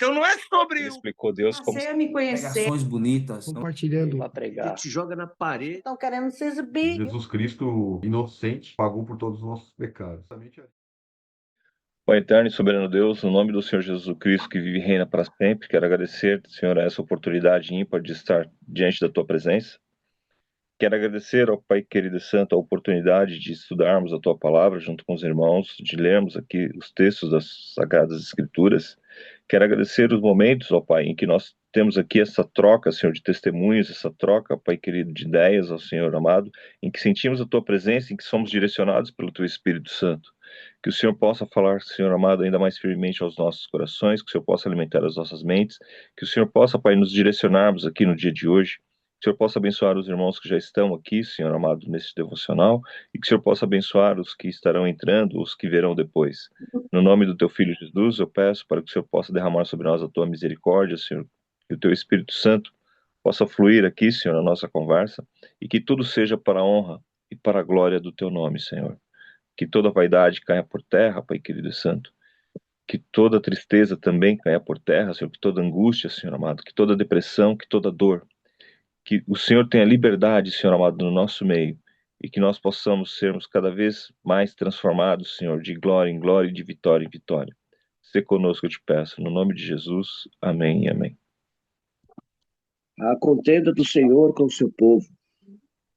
Então não é sobre Ele explicou Deus como Passei a me conhecer. Pregações bonitas. compartilhando. para pregar. te joga na parede. Estão querendo se exibir. Jesus Cristo, inocente, pagou por todos os nossos pecados. Pai eterno e soberano Deus, no nome do Senhor Jesus Cristo, que vive e reina para sempre, quero agradecer, Senhor, a essa oportunidade ímpar de estar diante da Tua presença. Quero agradecer ao Pai querido e santo a oportunidade de estudarmos a Tua palavra junto com os irmãos, de lermos aqui os textos das Sagradas Escrituras. Quero agradecer os momentos, ó Pai, em que nós temos aqui essa troca, Senhor, de testemunhos, essa troca, Pai querido, de ideias, ó Senhor amado, em que sentimos a Tua presença, em que somos direcionados pelo Teu Espírito Santo. Que o Senhor possa falar, Senhor amado, ainda mais firmemente aos nossos corações, que o Senhor possa alimentar as nossas mentes, que o Senhor possa, Pai, nos direcionarmos aqui no dia de hoje, que o Senhor possa abençoar os irmãos que já estão aqui, Senhor amado, nesse devocional, e que o Senhor possa abençoar os que estarão entrando, os que virão depois. No nome do Teu Filho Jesus, eu peço para que o Senhor possa derramar sobre nós a Tua misericórdia, Senhor, que o Teu Espírito Santo possa fluir aqui, Senhor, na nossa conversa, e que tudo seja para a honra e para a glória do Teu nome, Senhor. Que toda vaidade caia por terra, Pai querido e santo. Que toda tristeza também caia por terra, Senhor. Que toda angústia, Senhor amado. Que toda depressão, que toda dor. Que o Senhor tenha liberdade, Senhor amado, no nosso meio. E que nós possamos sermos cada vez mais transformados, Senhor, de glória em glória e de vitória em vitória. Se conosco, eu te peço. No nome de Jesus. Amém e amém. A contenda do Senhor com o seu povo.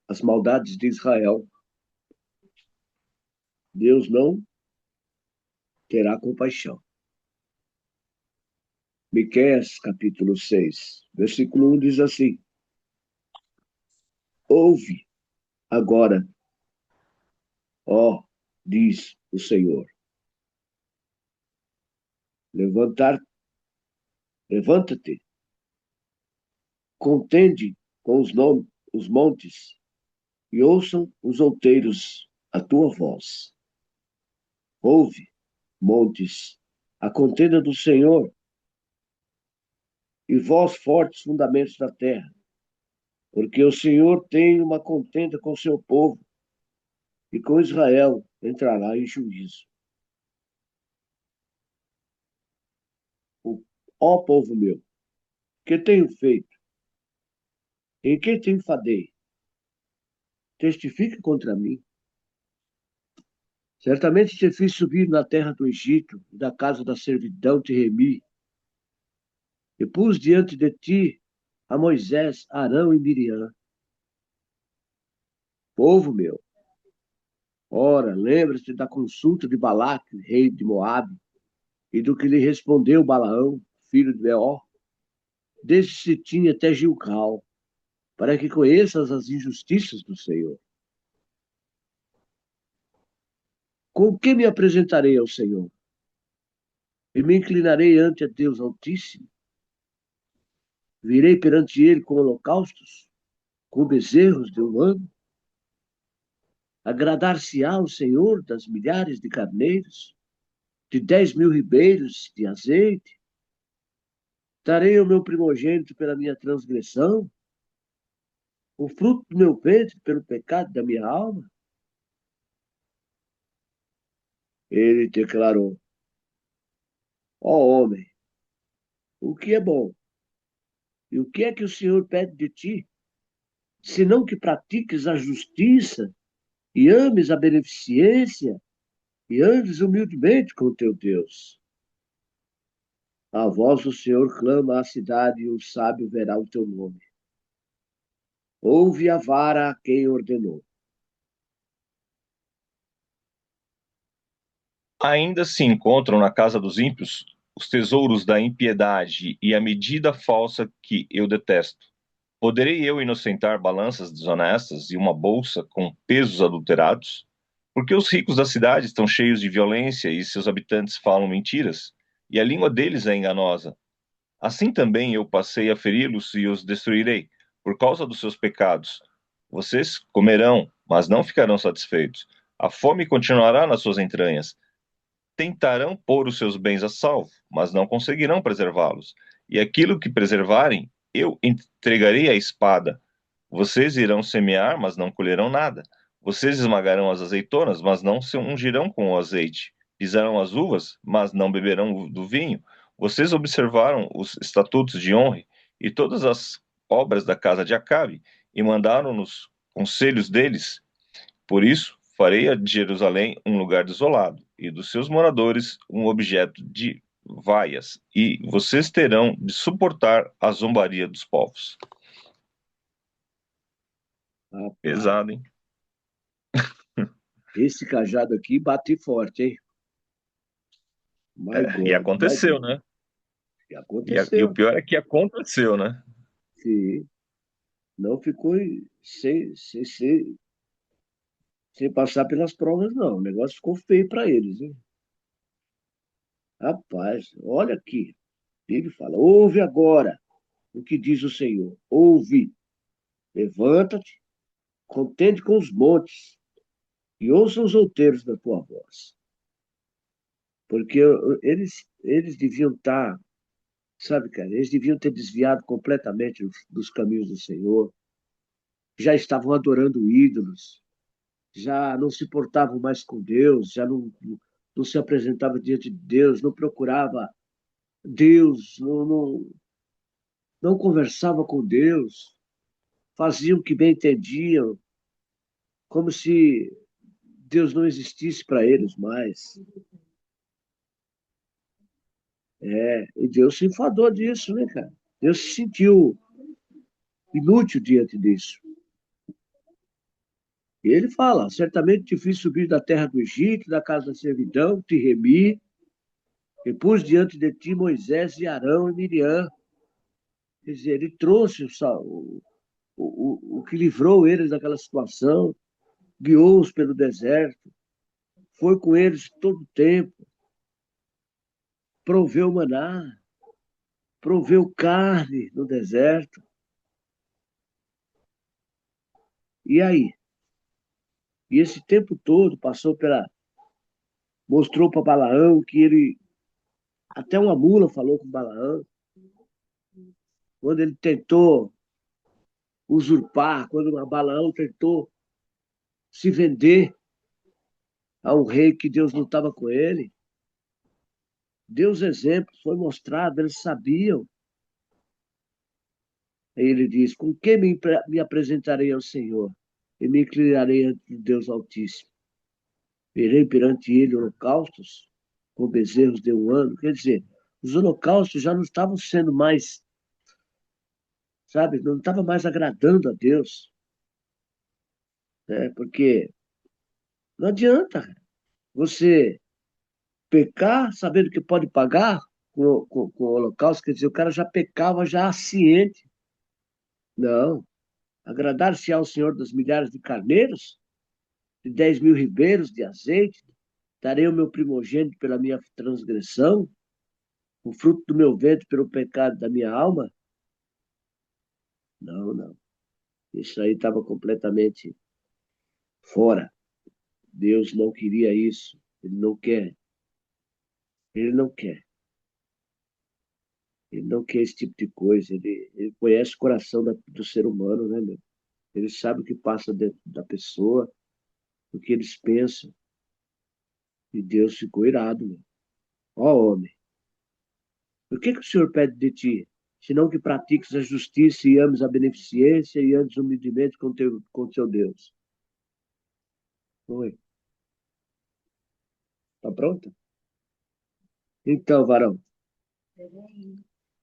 As maldades de Israel. Deus não terá compaixão. Miqueias, capítulo 6, versículo 1 diz assim: Ouve agora, ó, diz o Senhor. Levanta-te, contende com os montes, e ouçam os outeiros a tua voz. Ouve, montes, a contenda do Senhor, e vós, fortes fundamentos da terra, porque o Senhor tem uma contenda com o seu povo, e com Israel entrará em juízo. Ó povo meu, que tenho feito? Em que te enfadei? Testifique contra mim. Certamente te fiz subir na terra do Egito, e da casa da servidão te remi. E pus diante de ti a Moisés, Arão e Miriam. Povo meu, ora, lembra-te da consulta de Balaque, rei de Moabe, e do que lhe respondeu Balaão, filho de Beor, desde Sitim até Gilgal, para que conheças as injustiças do Senhor. Com que me apresentarei ao Senhor? E me inclinarei ante a Deus Altíssimo? Virei perante ele com holocaustos, com bezerros de um ano? Agradar-se-á o Senhor das milhares de carneiros, de 10.000 ribeiros de azeite? Darei o meu primogênito pela minha transgressão, o fruto do meu ventre pelo pecado da minha alma? Ele declarou: Ó homem, o que é bom? E o que é que o Senhor pede de ti? Senão que pratiques a justiça e ames a beneficência e andes humildemente com o teu Deus. A voz do Senhor clama à cidade, e o sábio verá o teu nome. Ouve a vara a quem ordenou. Ainda se encontram na casa dos ímpios os tesouros da impiedade e a medida falsa que eu detesto. Poderei eu inocentar balanças desonestas e uma bolsa com pesos adulterados? Porque os ricos da cidade estão cheios de violência e seus habitantes falam mentiras, e a língua deles é enganosa. Assim também eu passei a feri-los e os destruirei, por causa dos seus pecados. Vocês comerão, mas não ficarão satisfeitos. A fome continuará nas suas entranhas. Tentarão pôr os seus bens a salvo, mas não conseguirão preservá-los. E aquilo que preservarem, eu entregarei à espada. Vocês irão semear, mas não colherão nada. Vocês esmagarão as azeitonas, mas não se ungirão com o azeite. Pisarão as uvas, mas não beberão do vinho. Vocês observaram os estatutos de honra e todas as obras da casa de Acabe e mandaram nos conselhos deles. Por isso, farei de Jerusalém um lugar desolado e dos seus moradores um objeto de vaias, e vocês terão de suportar a zombaria dos povos. Rapaz, Pesado, hein? esse cajado aqui bate forte, hein? My E God, my aconteceu, God. né? E E o aconteceu. pior é que aconteceu, né? Sim. Não ficou sem passar pelas provas, não. O negócio ficou feio para eles, hein? Rapaz, olha aqui. Ele fala: ouve agora o que diz o Senhor. Ouve, levanta-te, contende com os montes e ouça os outeiros da tua voz. Porque eles deviam estar, sabe, cara, eles deviam ter desviado completamente dos caminhos do Senhor. Já estavam adorando ídolos, já não se portavam mais com Deus, já não se apresentava diante de Deus, não procurava Deus, não conversava com Deus, faziam o que bem entendiam, como se Deus não existisse para eles mais. E Deus se enfadou disso, né, cara? Deus se sentiu inútil diante disso. E ele fala: certamente te fiz subir da terra do Egito, da casa da servidão, te remi, e pus diante de ti Moisés e Arão e Miriam. Quer dizer, ele trouxe o que livrou eles daquela situação, guiou-os pelo deserto, foi com eles todo o tempo, proveu maná, proveu carne no deserto. E aí? E esse tempo todo mostrou para Balaão que ele, até uma mula falou com Balaão, quando ele tentou usurpar, quando Balaão tentou se vender a um rei que Deus não estava com ele. Deus exemplo, foi mostrado, eles sabiam. Aí ele diz: com que me apresentarei ao Senhor? E me inclinarei ante Deus Altíssimo. Verei perante ele holocaustos com bezerros de um ano. Quer dizer, os holocaustos já não estavam sendo mais, sabe, não estava mais agradando a Deus, né? Porque não adianta você pecar sabendo que pode pagar com o holocausto, quer dizer, o cara já pecava já ciente. Não. Agradar-se ao Senhor dos milhares de carneiros, de 10.000 ribeiros de azeite, darei o meu primogênito pela minha transgressão, o fruto do meu ventre pelo pecado da minha alma? Não, não. Isso aí estava completamente fora. Deus não queria isso. Ele não quer. Ele não quer. Ele não quer esse tipo de coisa. Ele conhece o coração do ser humano, né, meu? Ele sabe o que passa dentro da pessoa, o que eles pensam. E Deus ficou irado, meu. Ó homem, o que o Senhor pede de ti? Senão que pratiques a justiça e ames a beneficência e andes humildemente com teu Deus. Oi, tá pronta? Então, varão,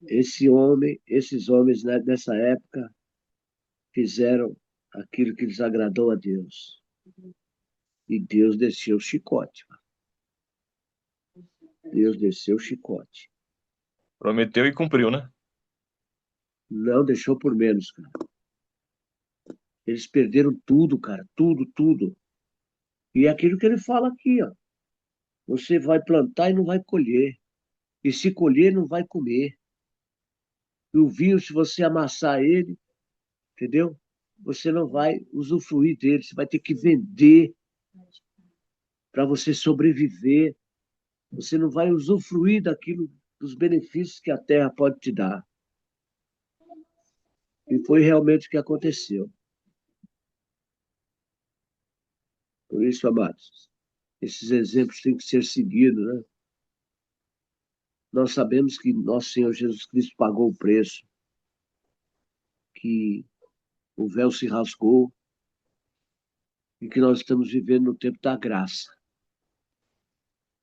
esses homens, né, nessa época fizeram aquilo que lhes agradou a Deus. E Deus desceu o chicote. Deus desceu o chicote. Prometeu e cumpriu, né? Não deixou por menos, cara. Eles perderam tudo, cara. Tudo, tudo. E é aquilo que ele fala aqui, ó. Você vai plantar e não vai colher. E se colher, não vai comer. E o vinho, se você amassar ele, entendeu? Você não vai usufruir dele. Você vai ter que vender para você sobreviver. Você não vai usufruir daquilo, dos benefícios que a terra pode te dar. E foi realmente o que aconteceu. Por isso, amados, esses exemplos têm que ser seguidos, né? Nós sabemos que nosso Senhor Jesus Cristo pagou o preço, que o véu se rasgou e que nós estamos vivendo no tempo da graça.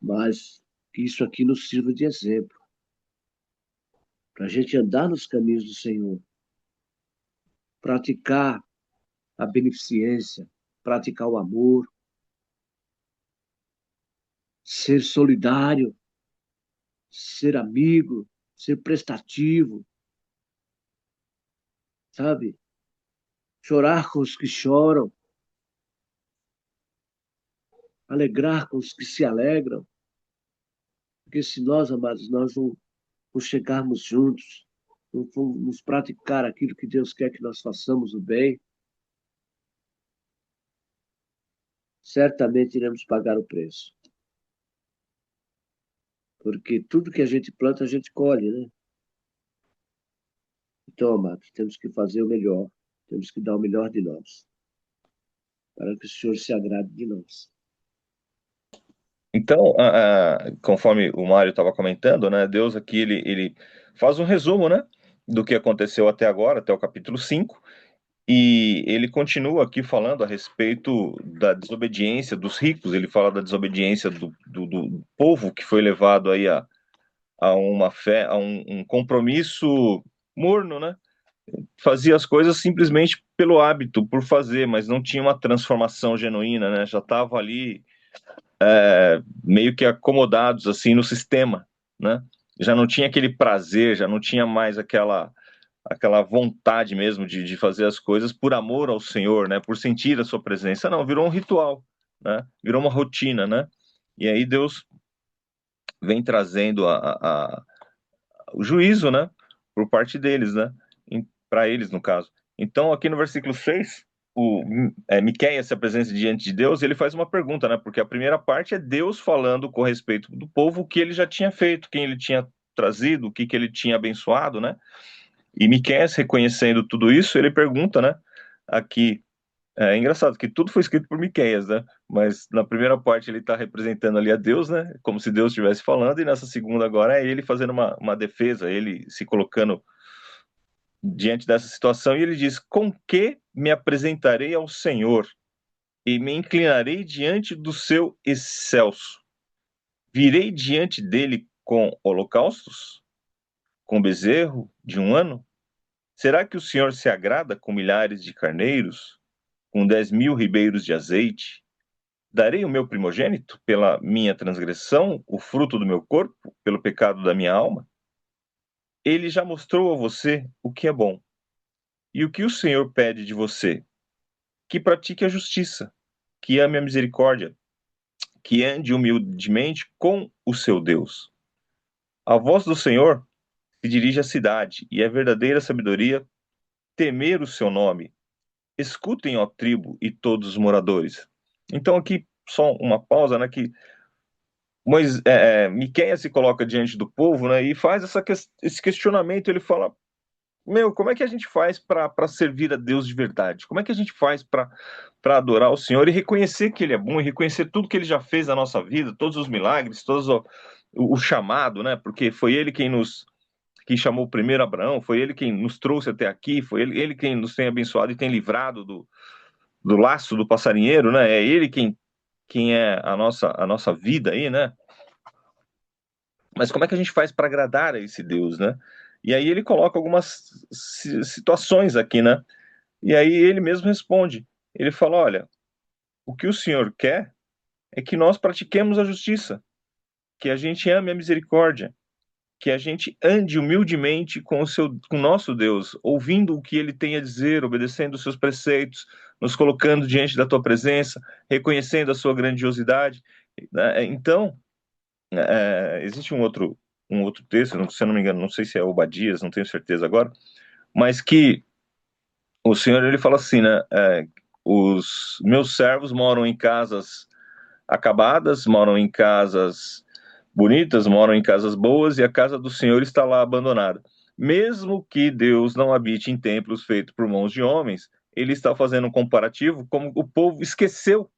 Mas que isso aqui nos sirva de exemplo, para a gente andar nos caminhos do Senhor, praticar a beneficência, praticar o amor, ser solidário, ser amigo, ser prestativo, sabe? Chorar com os que choram, alegrar com os que se alegram. Porque se nós, amados, nós não chegarmos juntos, não formos praticar aquilo que Deus quer que nós façamos o bem, certamente iremos pagar o preço. Porque tudo que a gente planta, a gente colhe, né? Então, amados, temos que fazer o melhor, temos que dar o melhor de nós, para que o Senhor se agrade de nós. Então, conforme o Mário estava comentando, né, Deus aqui ele faz um resumo, né, do que aconteceu até agora, até o capítulo 5, e ele continua aqui falando a respeito da desobediência dos ricos. Ele fala da desobediência do povo que foi levado aí a uma fé, a um compromisso morno, né? Fazia as coisas simplesmente pelo hábito, por fazer, mas não tinha uma transformação genuína, né? Já estava ali meio que acomodados assim no sistema, né? Já não tinha aquele prazer, já não tinha mais aquela vontade mesmo de fazer as coisas por amor ao Senhor, né? Por sentir a sua presença. Não, virou um ritual, né? Virou uma rotina, né? E aí Deus vem trazendo o juízo, né? Por parte deles, né? Para eles, no caso. Então, aqui no versículo 6, Miqueias se apresenta diante de Deus e ele faz uma pergunta, né? Porque a primeira parte é Deus falando com respeito do povo o que ele já tinha feito, quem ele tinha trazido, o que ele tinha abençoado, né? E Miqueias, reconhecendo tudo isso, ele pergunta, né? Aqui, é engraçado que tudo foi escrito por Miqueias, né? Mas na primeira parte ele está representando ali a Deus, né? Como se Deus estivesse falando, e nessa segunda agora é ele fazendo uma defesa, ele se colocando diante dessa situação, e ele diz: com que me apresentarei ao Senhor e me inclinarei diante do seu excelso? Virei diante dele com holocaustos? Com bezerro de um ano? Será que o Senhor se agrada com milhares de carneiros? Com 10.000 ribeiros de azeite? Darei o meu primogênito pela minha transgressão, o fruto do meu corpo, pelo pecado da minha alma? Ele já mostrou a você o que é bom. E o que o Senhor pede de você? Que pratique a justiça, que ame a misericórdia, que ande humildemente com o seu Deus. A voz do Senhor se dirige à cidade, e é verdadeira sabedoria temer o seu nome. Escutem, ó tribo e todos os moradores. Então aqui só uma pausa, né, que Miqueias se coloca diante do povo, né, e faz esse questionamento. Ele fala: meu, como é que a gente faz para servir a Deus de verdade? Como é que a gente faz para adorar o Senhor e reconhecer que Ele é bom, e reconhecer tudo que Ele já fez na nossa vida, todos os milagres, todos o chamado, né? Porque foi Ele quem chamou o primeiro Abraão, foi Ele quem nos trouxe até aqui, foi Ele quem nos tem abençoado e tem livrado do laço do passarinheiro, né? É Ele quem é a nossa vida aí, né? Mas como é que a gente faz para agradar a esse Deus, né? E aí ele coloca algumas situações aqui, né? E aí ele mesmo responde. Ele fala: olha, o que o Senhor quer é que nós pratiquemos a justiça, que a gente ame a misericórdia, que a gente ande humildemente com o nosso Deus, ouvindo o que ele tem a dizer, obedecendo os seus preceitos, nos colocando diante da tua presença, reconhecendo a sua grandiosidade. Então, existe um outro texto, se eu não me engano, não sei se é Obadias, não tenho certeza agora, mas que o Senhor, ele fala assim, né? Os meus servos moram em casas acabadas, moram em casas bonitas, moram em casas boas, e a casa do Senhor está lá abandonada. Mesmo que Deus não habite em templos feitos por mãos de homens, ele está fazendo um comparativo como o povo esqueceu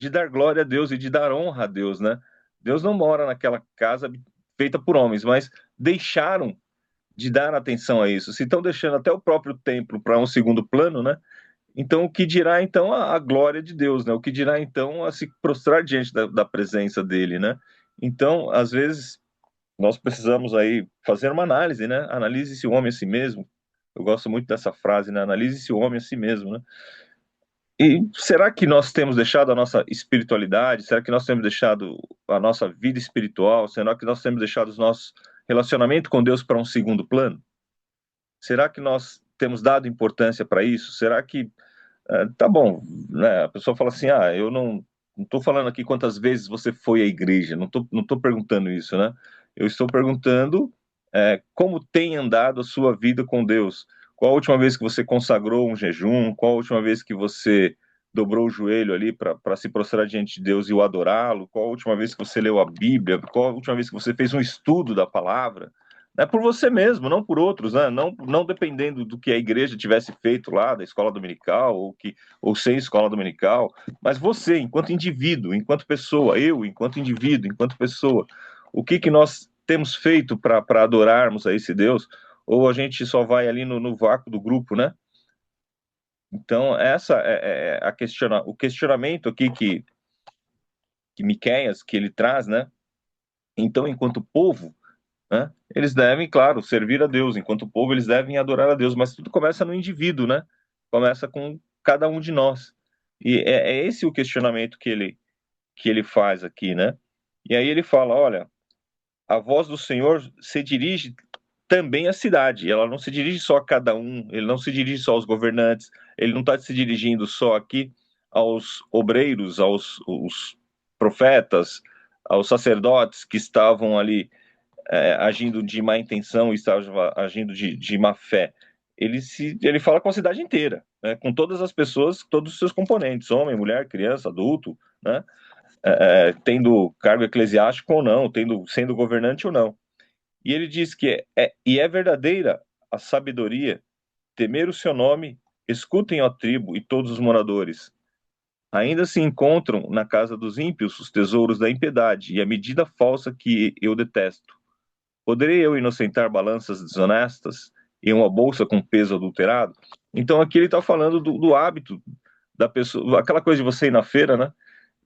de dar glória a Deus e de dar honra a Deus, né? Deus não mora naquela casa feita por homens, mas deixaram de dar atenção a isso. Se estão deixando até o próprio templo para um segundo plano, né? Então, o que dirá, então, a glória de Deus, né? O que dirá, então, a se prostrar diante da presença dele, né? Então, às vezes, nós precisamos aí fazer uma análise, né? Analise-se o homem a si mesmo. Eu gosto muito dessa frase, né? Analise-se o homem a si mesmo, né? E será que nós temos deixado a nossa espiritualidade? Será que nós temos deixado a nossa vida espiritual? Será que nós temos deixado os nossos relacionamentos com Deus para um segundo plano? Será que nós temos dado importância para isso? Será que tá bom, né? A pessoa fala assim, eu não estou falando aqui quantas vezes você foi à igreja, não tô perguntando isso, né? Eu estou perguntando como tem andado a sua vida com Deus. Qual a última vez que você consagrou um jejum? Qual a última vez que você dobrou o joelho ali para se prostrar diante de Deus e o adorá-lo? Qual a última vez que você leu a Bíblia? Qual a última vez que você fez um estudo da palavra? É por você mesmo, não por outros, né? Não dependendo do que a igreja tivesse feito lá, da escola dominical, ou sem escola dominical, mas você, enquanto indivíduo, enquanto pessoa, eu, enquanto indivíduo, enquanto pessoa, o que nós temos feito para adorarmos a esse Deus? Ou a gente só vai ali no vácuo do grupo, né? Então, essa é o questionamento aqui que Miqueias, que ele traz, né? Então, enquanto povo, né? Eles devem, claro, servir a Deus. Enquanto povo, eles devem adorar a Deus. Mas tudo começa no indivíduo, né? Começa com cada um de nós. E é esse o questionamento que ele faz aqui, né? E aí ele fala, olha, a voz do Senhor se dirige também à cidade. Ela não se dirige só a cada um, ele não se dirige só aos governantes, ele não está se dirigindo só aqui aos obreiros, aos profetas, aos sacerdotes que estavam ali agindo de má intenção, estava agindo de má fé. Ele fala com a cidade inteira, né, com todas as pessoas, todos os seus componentes, homem, mulher, criança, adulto, né, tendo cargo eclesiástico ou não, sendo governante ou não. E ele diz que é verdadeira a sabedoria, temer o seu nome, escutem, ó tribo e todos os moradores. Ainda se encontram na casa dos ímpios os tesouros da impiedade e a medida falsa que eu detesto. Poderei eu inocentar balanças desonestas e uma bolsa com peso adulterado? Então aqui ele está falando do hábito da pessoa, aquela coisa de você ir na feira, né?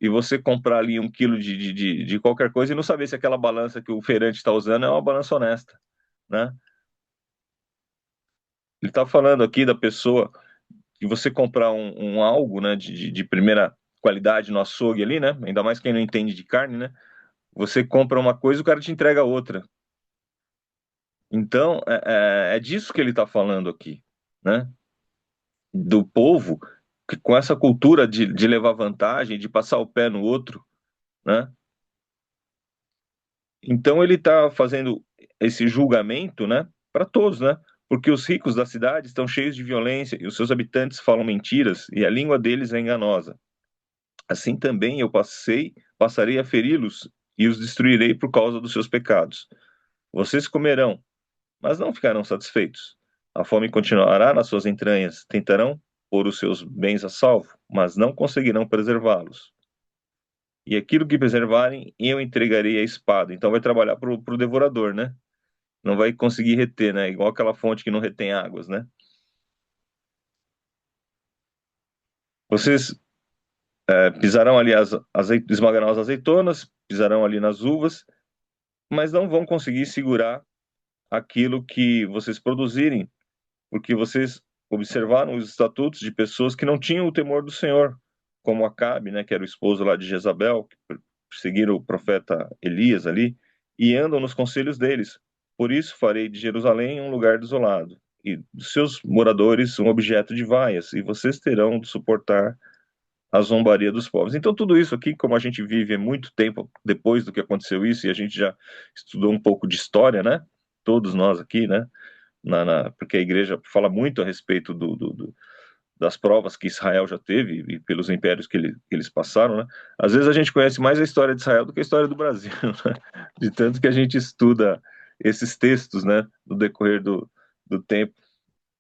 E você comprar ali 1 quilo de qualquer coisa e não saber se aquela balança que o feirante está usando é uma balança honesta, né? Ele está falando aqui da pessoa que você comprar um algo, né, de primeira qualidade no açougue ali, né? Ainda mais quem não entende de carne, né? Você compra uma coisa, o cara te entrega outra. Então, é disso que ele está falando aqui, né? Do povo que, com essa cultura de levar vantagem, de passar o pé no outro, né? Então, ele está fazendo esse julgamento, né? Para todos, né? Porque os ricos da cidade estão cheios de violência e os seus habitantes falam mentiras e a língua deles é enganosa. Assim também eu passarei a feri-los e os destruirei por causa dos seus pecados. Vocês comerão, mas não ficarão satisfeitos. A fome continuará nas suas entranhas. Tentarão pôr os seus bens a salvo, mas não conseguirão preservá-los. E aquilo que preservarem, eu entregarei à espada. Então vai trabalhar para o devorador, né? Não vai conseguir reter, né? Igual aquela fonte que não retém águas, né? Vocês pisarão ali esmagarão as azeitonas, pisarão ali nas uvas, mas não vão conseguir segurar aquilo que vocês produzirem, porque vocês observaram os estatutos de pessoas que não tinham o temor do Senhor, como Acabe, né, que era o esposo lá de Jezabel, que perseguiram o profeta Elias ali, e andam nos conselhos deles. Por isso farei de Jerusalém um lugar desolado, e dos seus moradores um objeto de vaias, e vocês terão de suportar a zombaria dos povos. Então, tudo isso aqui, como a gente vive muito tempo depois do que aconteceu isso, e a gente já estudou um pouco de história, né? Todos nós aqui, né? Porque a igreja fala muito a respeito das provas que Israel já teve e pelos impérios que eles passaram, né? Às vezes a gente conhece mais a história de Israel do que a história do Brasil, né? De tanto que a gente estuda esses textos, né? No decorrer do tempo.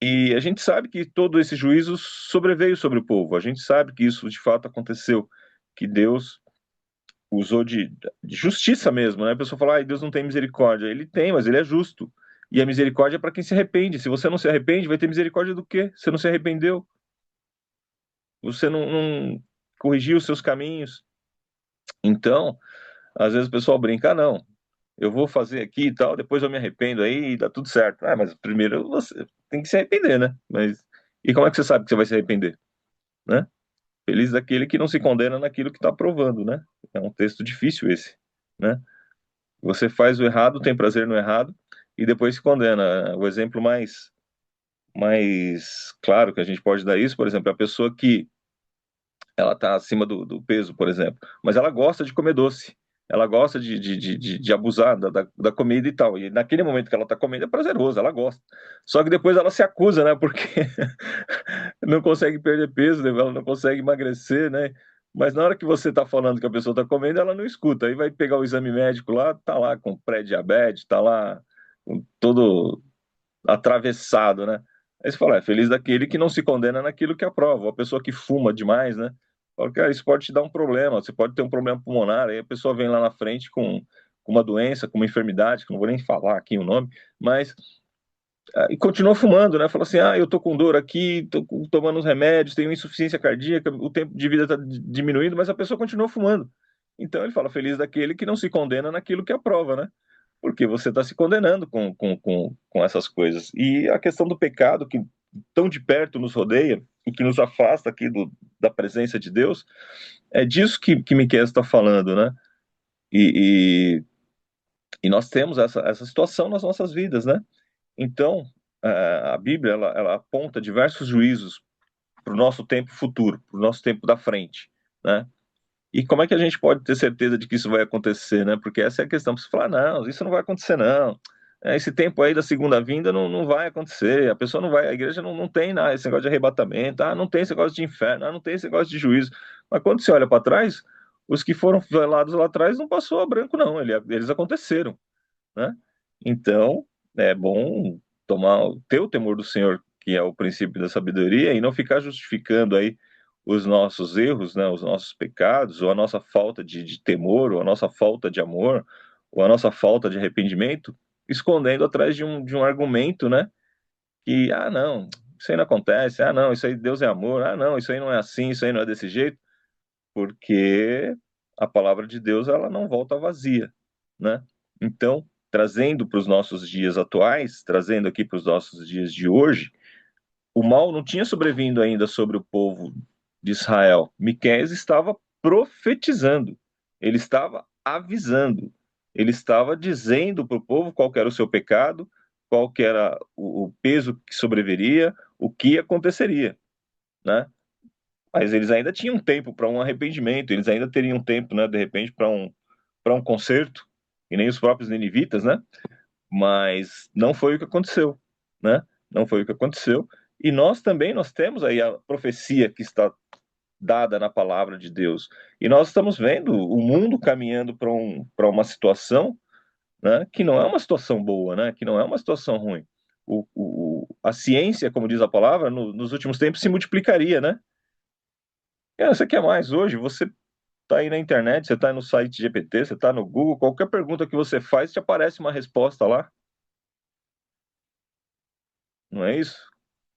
E a gente sabe que todo esse juízo sobreveio sobre o povo. A gente sabe que isso de fato aconteceu, que Deus usou de justiça mesmo, né? A pessoa fala, ai, Deus não tem misericórdia. Ele tem, mas ele é justo. E a misericórdia é para quem se arrepende. Se você não se arrepende, vai ter misericórdia do quê? Você não se arrependeu, você não corrigiu os seus caminhos. Então, às vezes o pessoal brinca, ah, não, eu vou fazer aqui e tal, depois eu me arrependo aí e dá tudo certo. Ah, mas primeiro você tem que se arrepender, né? Mas e como é que você sabe que você vai se arrepender, né? Feliz daquele que não se condena naquilo que está aprovando, né? É um texto difícil esse, né? Você faz o errado, tem prazer no errado e depois se condena. O exemplo mais claro que a gente pode dar isso, por exemplo, é a pessoa que ela está acima do peso, por exemplo, mas ela gosta de comer doce, ela gosta de abusar da comida e tal, e naquele momento que ela está comendo é prazeroso, ela gosta, só que depois ela se acusa, né, porque não consegue perder peso, né, ela não consegue emagrecer, né, mas na hora que você está falando que a pessoa está comendo, ela não escuta, aí vai pegar o exame médico lá, tá lá com pré-diabetes, tá lá com todo atravessado, né? Aí você fala, é feliz daquele que não se condena naquilo que aprova. Ou a pessoa que fuma demais, né? Fala, cara, isso pode te dar um problema, você pode ter um problema pulmonar, aí a pessoa vem lá na frente com uma doença, com uma enfermidade, que não vou nem falar aqui o nome, mas e continua fumando, né? Fala assim, ah, eu tô com dor aqui, tomando os remédios, tenho insuficiência cardíaca, o tempo de vida está diminuindo, mas a pessoa continua fumando. Então ele fala, feliz daquele que não se condena naquilo que aprova, né? Porque você está se condenando com essas coisas. E a questão do pecado, que tão de perto nos rodeia e que nos afasta aqui da presença de Deus, é disso que Miqueias está falando, né? E, e nós temos essa situação nas nossas vidas, né? Então, a Bíblia ela aponta diversos juízos para o nosso tempo futuro, para o nosso tempo da frente, né? E como é que a gente pode ter certeza de que isso vai acontecer, né? Porque essa é a questão. Você fala, não, isso não vai acontecer, não. Esse tempo aí da segunda vinda não vai acontecer. A pessoa não vai, a igreja não tem nada, esse negócio de arrebatamento, não tem esse negócio de inferno, não tem esse negócio de juízo. Mas quando você olha para trás, os que foram velados lá atrás não passou a branco, não. Eles aconteceram, né? Então, é bom ter o temor do Senhor, que é o princípio da sabedoria, e não ficar justificando aí os nossos erros, né, os nossos pecados, ou a nossa falta de temor, ou a nossa falta de amor, ou a nossa falta de arrependimento, escondendo atrás de um argumento, né, que, não, isso aí não acontece, não, isso aí Deus é amor, não, isso aí não é assim, isso aí não é desse jeito, porque a palavra de Deus, ela não volta vazia, né? Então, trazendo para os nossos dias atuais, trazendo aqui para os nossos dias de hoje, o mal não tinha sobrevindo ainda sobre o povo de Israel. Miqueias estava profetizando, ele estava avisando, ele estava dizendo para o povo qual era o seu pecado, qual que era o peso que sobreviria, o que aconteceria, né? Mas eles ainda tinham tempo para um arrependimento, eles ainda teriam tempo, né, de repente, para um conserto, e nem os próprios ninivitas, né? Mas não foi o que aconteceu, né? Não foi o que aconteceu. E nós temos aí a profecia que está dada na palavra de Deus. E nós estamos vendo o mundo caminhando para uma situação, né, que não é uma situação boa, né? Que não é uma situação ruim. A ciência, como diz a palavra, nos últimos tempos se multiplicaria, né? Você quer mais hoje? Você tá aí na internet, você tá no site GPT, você tá no Google, qualquer pergunta que você faz, te aparece uma resposta lá, não é isso?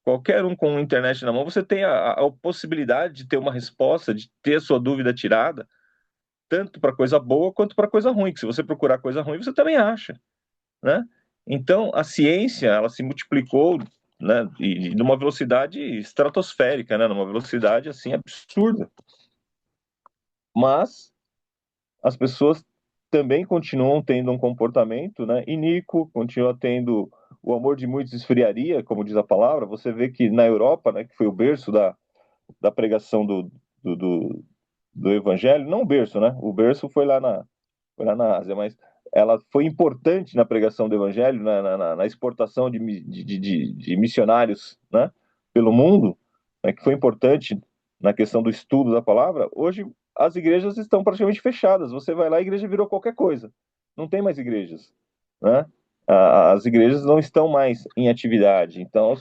Qualquer um com a internet na mão, você tem a possibilidade de ter uma resposta, de ter a sua dúvida tirada, tanto para coisa boa quanto para coisa ruim, que se você procurar coisa ruim, você também acha, né? Então, a ciência, ela se multiplicou, né, e numa velocidade estratosférica, né, numa velocidade, assim, absurda. Mas as pessoas também continuam tendo um comportamento, né, iníquo, continuam tendo o amor de muitos esfriaria, como diz a palavra. Você vê que na Europa, né, que foi o berço da pregação do evangelho, não o berço, né? O berço foi lá na Ásia, mas ela foi importante na pregação do evangelho, na exportação de missionários, né, pelo mundo, né, que foi importante na questão do estudo da palavra. Hoje as igrejas estão praticamente fechadas. Você vai lá, a igreja virou qualquer coisa. Não tem mais igrejas, né? As igrejas não estão mais em atividade. Então,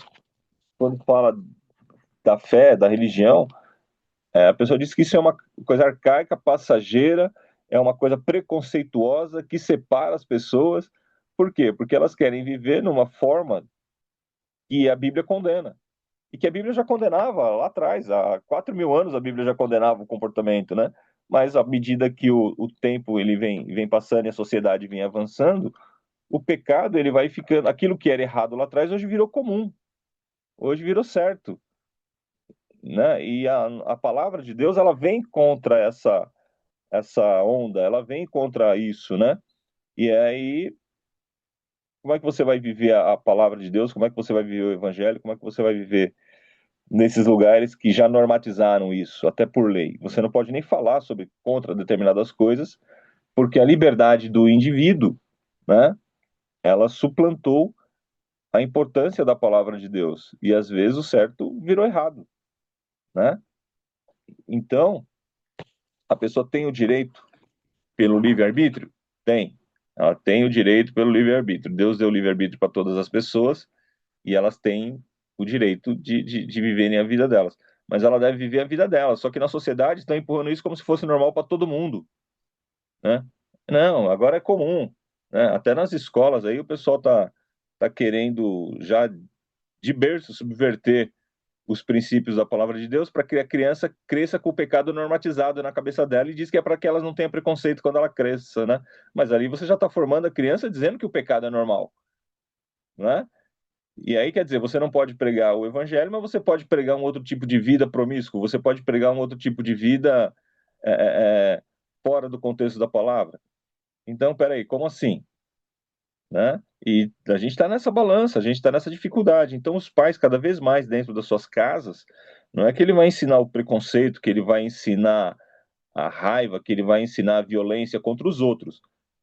quando fala da fé, da religião, a pessoa diz que isso é uma coisa arcaica, passageira é uma coisa preconceituosa que separa as pessoas. Por quê? Porque elas querem viver numa forma que a Bíblia condena. E que a Bíblia já condenava lá atrás, há 4.000 anos a Bíblia já condenava o comportamento, né? Mas à medida que o tempo ele vem passando e a sociedade vem avançando, o pecado ele vai ficando, aquilo que era errado lá atrás hoje virou comum, hoje virou certo, né? E a palavra de Deus ela vem contra essa onda, ela vem contra isso, né? E aí como é que você vai viver a palavra de Deus? Como é que você vai viver o evangelho? Como é que você vai viver nesses lugares que já normatizaram isso, até por lei? Você não pode nem falar sobre contra determinadas coisas, porque a liberdade do indivíduo, né, ela suplantou a importância da palavra de Deus. E às vezes o certo virou errado, né? Então, a pessoa tem o direito pelo livre-arbítrio? Tem. Ela tem o direito pelo livre-arbítrio. Deus deu livre-arbítrio para todas as pessoas e elas têm o direito de viverem a vida delas. Mas ela deve viver a vida dela. Só que na sociedade estão empurrando isso como se fosse normal para todo mundo, né? Não, agora é comum, né? Até nas escolas aí o pessoal tá querendo já de berço subverter os princípios da palavra de Deus para que a criança cresça com o pecado normatizado na cabeça dela e diz que é para que elas não tenham preconceito quando ela cresça, né? Mas ali você já está formando a criança dizendo que o pecado é normal, né? E aí, quer dizer, você não pode pregar o evangelho, mas você pode pregar um outro tipo de vida promíscuo, você pode pregar um outro tipo de vida é, é, fora do contexto da palavra. Então, peraí, como assim? Né? E a gente está nessa balança, a gente está nessa dificuldade. Então, os pais, cada vez mais dentro das suas casas, não é que ele vai ensinar o preconceito, que ele vai ensinar a raiva, que ele vai ensinar a violência contra os outros,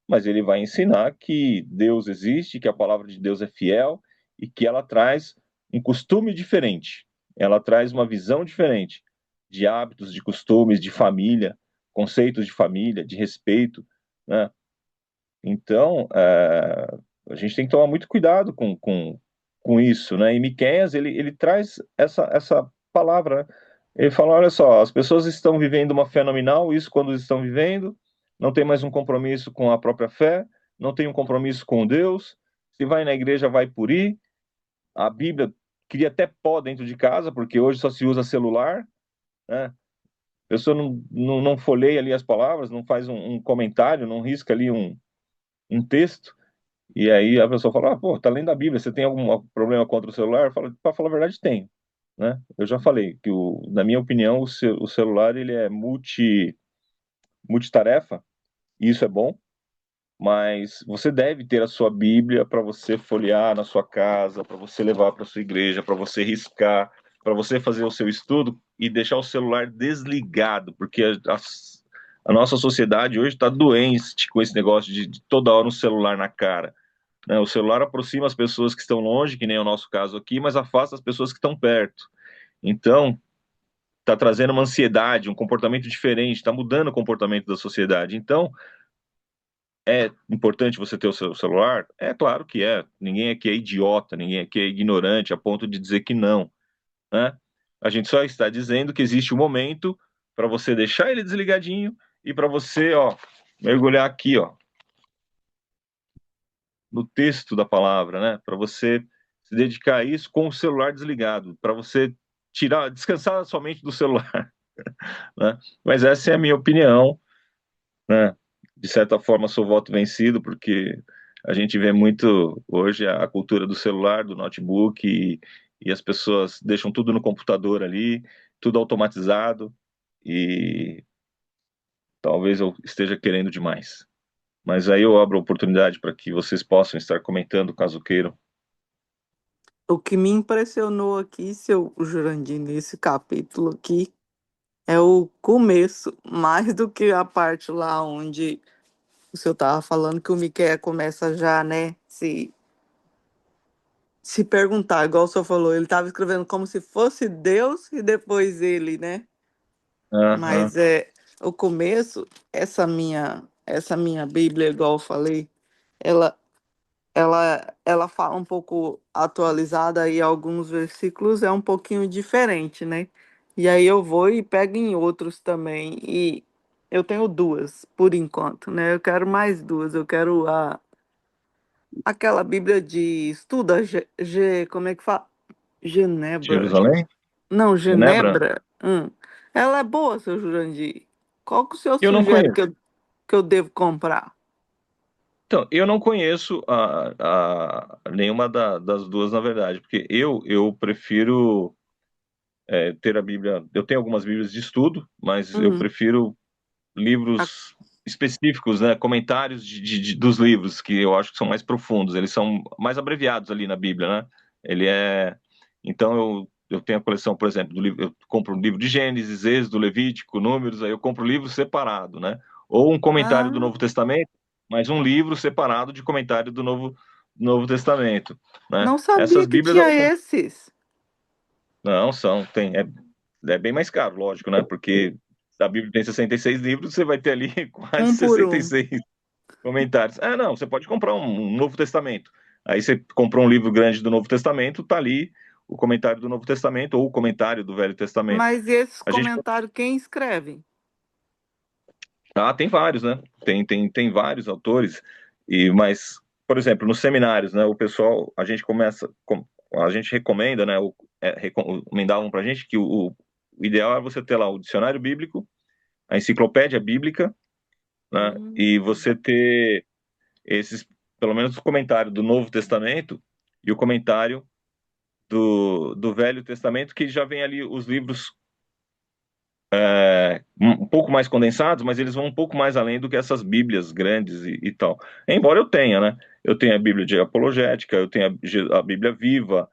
mas ele vai ensinar que Deus existe, que a palavra de Deus é fiel e que ela traz um costume diferente, ela traz uma visão diferente de hábitos, de costumes, de família, conceitos de família, de respeito, né? Então, a gente tem que tomar muito cuidado com isso, né? E Miqueias, ele traz essa palavra, né? Ele fala, olha só, as pessoas estão vivendo uma fé nominal, isso quando estão vivendo, não tem mais um compromisso com a própria fé, não tem um compromisso com Deus, se vai na igreja, vai por ir, a Bíblia cria até pó dentro de casa, porque hoje só se usa celular, né? A pessoa não folheia ali as palavras, não faz um comentário, não risca ali um texto, e aí a pessoa fala, pô, tá lendo a Bíblia, você tem algum problema contra o celular? Fala, para falar a verdade, tem, né? Eu já falei que, na minha opinião, o celular, ele é multitarefa, e isso é bom, mas você deve ter a sua Bíblia para você folhear na sua casa, para você levar para sua igreja, para você riscar, para você fazer o seu estudo e deixar o celular desligado, porque a nossa sociedade hoje está doente com esse negócio de toda hora um celular na cara, né? O celular aproxima as pessoas que estão longe, que nem é o nosso caso aqui, mas afasta as pessoas que estão perto. Então, está trazendo uma ansiedade, um comportamento diferente, está mudando o comportamento da sociedade. Então, é importante você ter o seu celular? É claro que é. Ninguém aqui é idiota, ninguém aqui é ignorante a ponto de dizer que não, né? A gente só está dizendo que existe um momento para você deixar ele desligadinho e para você, ó, mergulhar aqui, ó, no texto da palavra, né? Para você se dedicar a isso com o celular desligado, para você descansar somente do celular, né? Mas essa é a minha opinião, né? De certa forma, sou voto vencido, porque a gente vê muito hoje a cultura do celular, do notebook, e as pessoas deixam tudo no computador ali, tudo automatizado, e talvez eu esteja querendo demais. Mas aí eu abro a oportunidade para que vocês possam estar comentando, caso queiram. O que me impressionou aqui, seu Jurandir, nesse capítulo aqui, é o começo, mais do que a parte lá onde o senhor estava falando que o Miqueias começa já, né, se perguntar, igual o senhor falou, ele estava escrevendo como se fosse Deus e depois ele, né? Aham. Mas o começo, essa minha Bíblia, igual eu falei, ela ela fala um pouco atualizada e alguns versículos é um pouquinho diferente, né? E aí eu vou e pego em outros também. Eu tenho duas, por enquanto, né? Eu quero mais duas. Eu quero aquela Bíblia de estuda, como é que fala? Genebra. Jerusalém? Não, Genebra? Genebra. Ela é boa, seu Jurandir. Qual que o senhor Eu não sugere conheço. que eu devo comprar? Então, eu não conheço nenhuma das duas, na verdade, porque eu prefiro ter a Bíblia. Eu tenho algumas Bíblias de estudo, mas eu Hum, prefiro a- livros específicos, né? Comentários dos livros, que eu acho que são mais profundos. Eles são mais abreviados ali na Bíblia, né? Ele é. Então, eu tenho a coleção, por exemplo, do livro. Eu compro um livro de Gênesis, Êxodo, Levítico, Números, aí eu compro um livro separado, né? Ou um comentário do ah, Novo Testamento, mas um livro separado de comentário do Novo Testamento, né? não Essas sabia que Bíblias, tinha elas são. esses. Não, é bem mais caro, lógico, né? Porque a Bíblia tem 66 livros, você vai ter ali quase Um por um. 66 comentários. Ah, não, você pode comprar um Novo Testamento. Aí você comprou um livro grande do Novo Testamento, tá ali o comentário do Novo Testamento ou o comentário do Velho Testamento. Mas esses A gente, comentários, quem escreve? tem vários, né? Tem vários autores mas, por exemplo, nos seminários, né, o pessoal, a gente recomenda, né, recomendavam pra gente que o ideal é você ter lá o dicionário bíblico, a enciclopédia bíblica, né, e Hum, você ter esses, pelo menos o comentário do Novo Testamento e o comentário do Velho Testamento, que já vem ali os livros um pouco mais condensados, mas eles vão um pouco mais além do que essas Bíblias grandes e tal. Embora eu tenha, né? Eu tenho a Bíblia de apologética, eu tenho a Bíblia viva,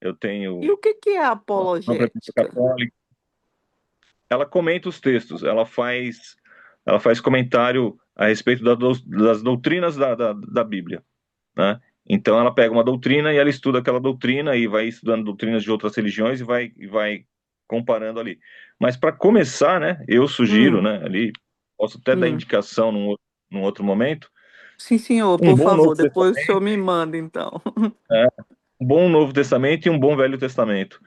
eu E tenho o que que é a própria Bíblia apologética? católica. Ela comenta os textos, ela faz comentário a respeito das doutrinas da Bíblia, né? Então ela pega uma doutrina e ela estuda aquela doutrina e vai estudando doutrinas de outras religiões e vai comparando ali. Mas para começar, né, eu sugiro, Hum, né, ali posso até dar hum. indicação num outro momento, Sim, senhor, um por bom favor, Novo depois o Testamento, senhor me manda, então. né, um bom Novo Testamento e um bom Velho Testamento.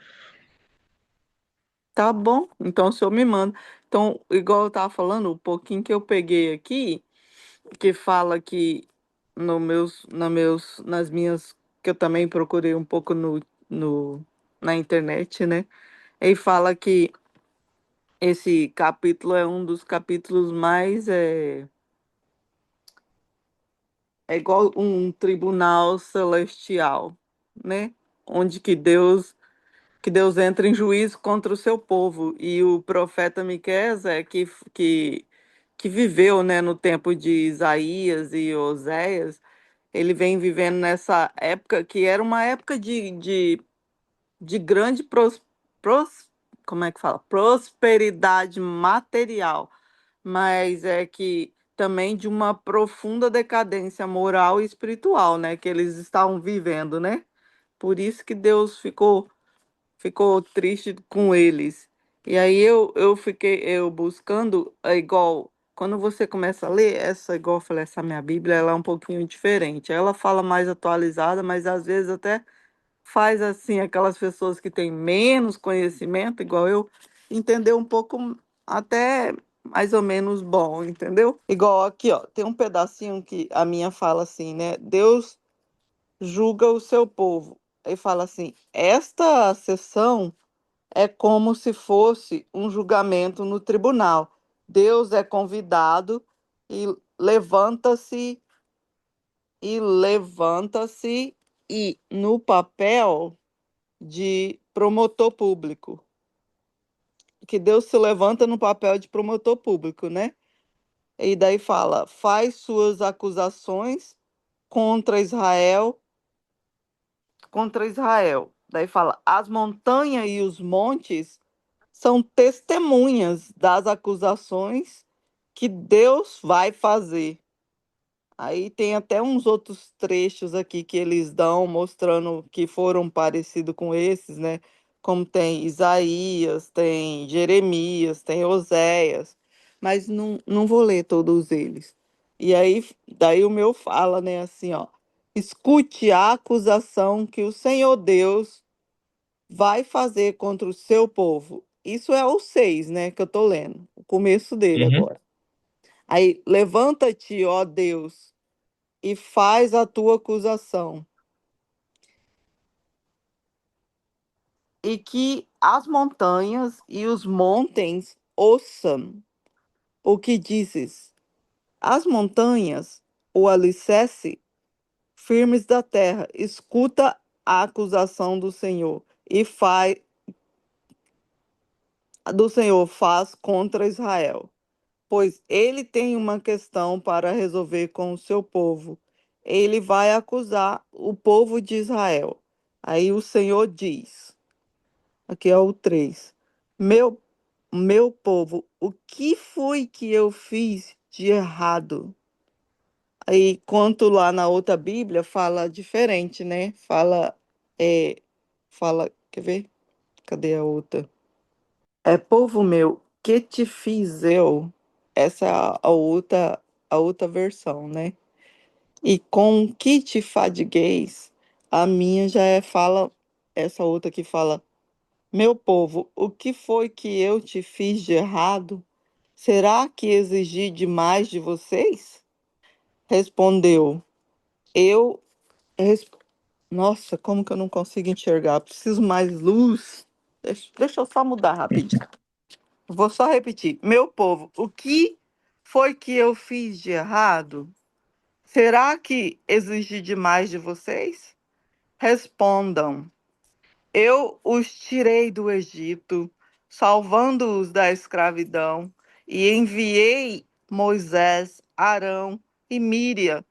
Tá bom, então o senhor me manda. Então, igual eu estava falando, o pouquinho que eu peguei aqui, que fala que nas minhas, que eu também procurei um pouco na internet, né? Ele fala que esse capítulo é um dos capítulos mais, é igual um tribunal celestial, né? Onde que Deus entra em juízo contra o seu povo. E o profeta Miqueias que viveu, né, no tempo de Isaías e Oséias, ele vem vivendo nessa época que era uma época de grande pros- como é que fala? Prosperidade material, mas é que também de uma profunda decadência moral e espiritual, né, que eles estavam vivendo, né? Por isso que Deus ficou triste com eles. E aí eu fiquei eu buscando, igual, quando você começa a ler, igual eu falei, essa minha Bíblia, ela é um pouquinho diferente. Ela fala mais atualizada, mas às vezes até faz assim, aquelas pessoas que têm menos conhecimento, igual eu, entender um pouco até mais ou menos bom, entendeu? Igual aqui, ó, tem um pedacinho que a minha fala assim, né? Deus julga o seu povo. Aí fala assim: esta sessão é como se fosse um julgamento no tribunal. Deus é convidado e levanta-se levanta-se no papel de promotor público. Que Deus se levanta no papel de promotor público, né? E daí fala: faz suas acusações contra Israel, contra Israel. Daí fala: as montanhas e os montes são testemunhas das acusações que Deus vai fazer. Aí tem até uns outros trechos aqui que eles dão mostrando que foram parecidos com esses, né? Como tem Isaías, tem Jeremias, tem Oséias, mas não vou ler todos eles. E aí, daí o meu fala, né, assim, ó: escute a acusação que o Senhor Deus vai fazer contra o seu povo. Isso é o 6, né, que eu tô lendo, o começo dele Uhum. agora. Aí, levanta-te, ó Deus, e faz a tua acusação, e que as montanhas e os montes ouçam o que dizes. As montanhas, o alicerce firmes da terra, escuta a acusação do Senhor faz contra Israel, pois ele tem uma questão para resolver com o seu povo. Ele vai acusar o povo de Israel. Aí o Senhor diz, aqui é o 3, meu, meu povo, o que foi que eu fiz de errado? Aí, quanto lá na outra Bíblia, fala diferente, né? Quer ver? Cadê a outra? É povo meu, que te fiz eu? Essa é a outra versão, né? E com que te fadigueis, a minha já fala, essa outra que fala, meu povo, o que foi que eu te fiz de errado? Será que exigi demais de vocês? Respondeu, eu, res- nossa, como que eu não consigo enxergar? Preciso mais luz. Deixa eu só mudar rapidinho. Vou só repetir. Meu povo, o que foi que eu fiz de errado? Será que exigi demais de vocês? Respondam. Eu os tirei do Egito, salvando-os da escravidão, e enviei Moisés, Arão e Míria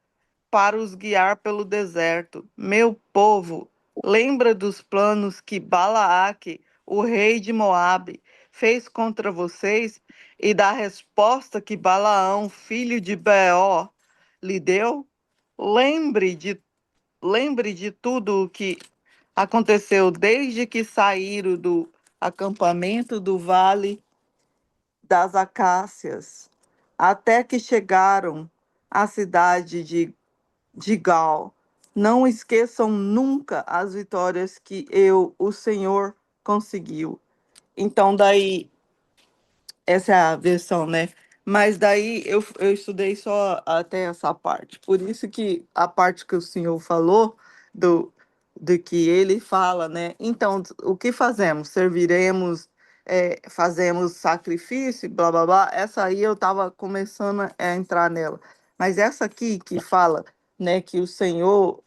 para os guiar pelo deserto. Meu povo, lembra dos planos que Balaque, o rei de Moabe, fez contra vocês e da resposta que Balaão, filho de Beor, lhe deu? Lembre de, lembre de tudo o que aconteceu desde que saíram do acampamento do Vale das Acácias até que chegaram à cidade de Gal. Não esqueçam nunca as vitórias que o Senhor, conseguiu. Então, daí, essa é a versão, né? Mas daí eu estudei só até essa parte. Por isso que a parte que o senhor falou, do, do que ele fala, né? Então, o que fazemos? Serviremos, fazemos sacrifício, blá, blá, blá. Essa aí eu estava começando a entrar nela. Mas essa aqui que fala, né, que o Senhor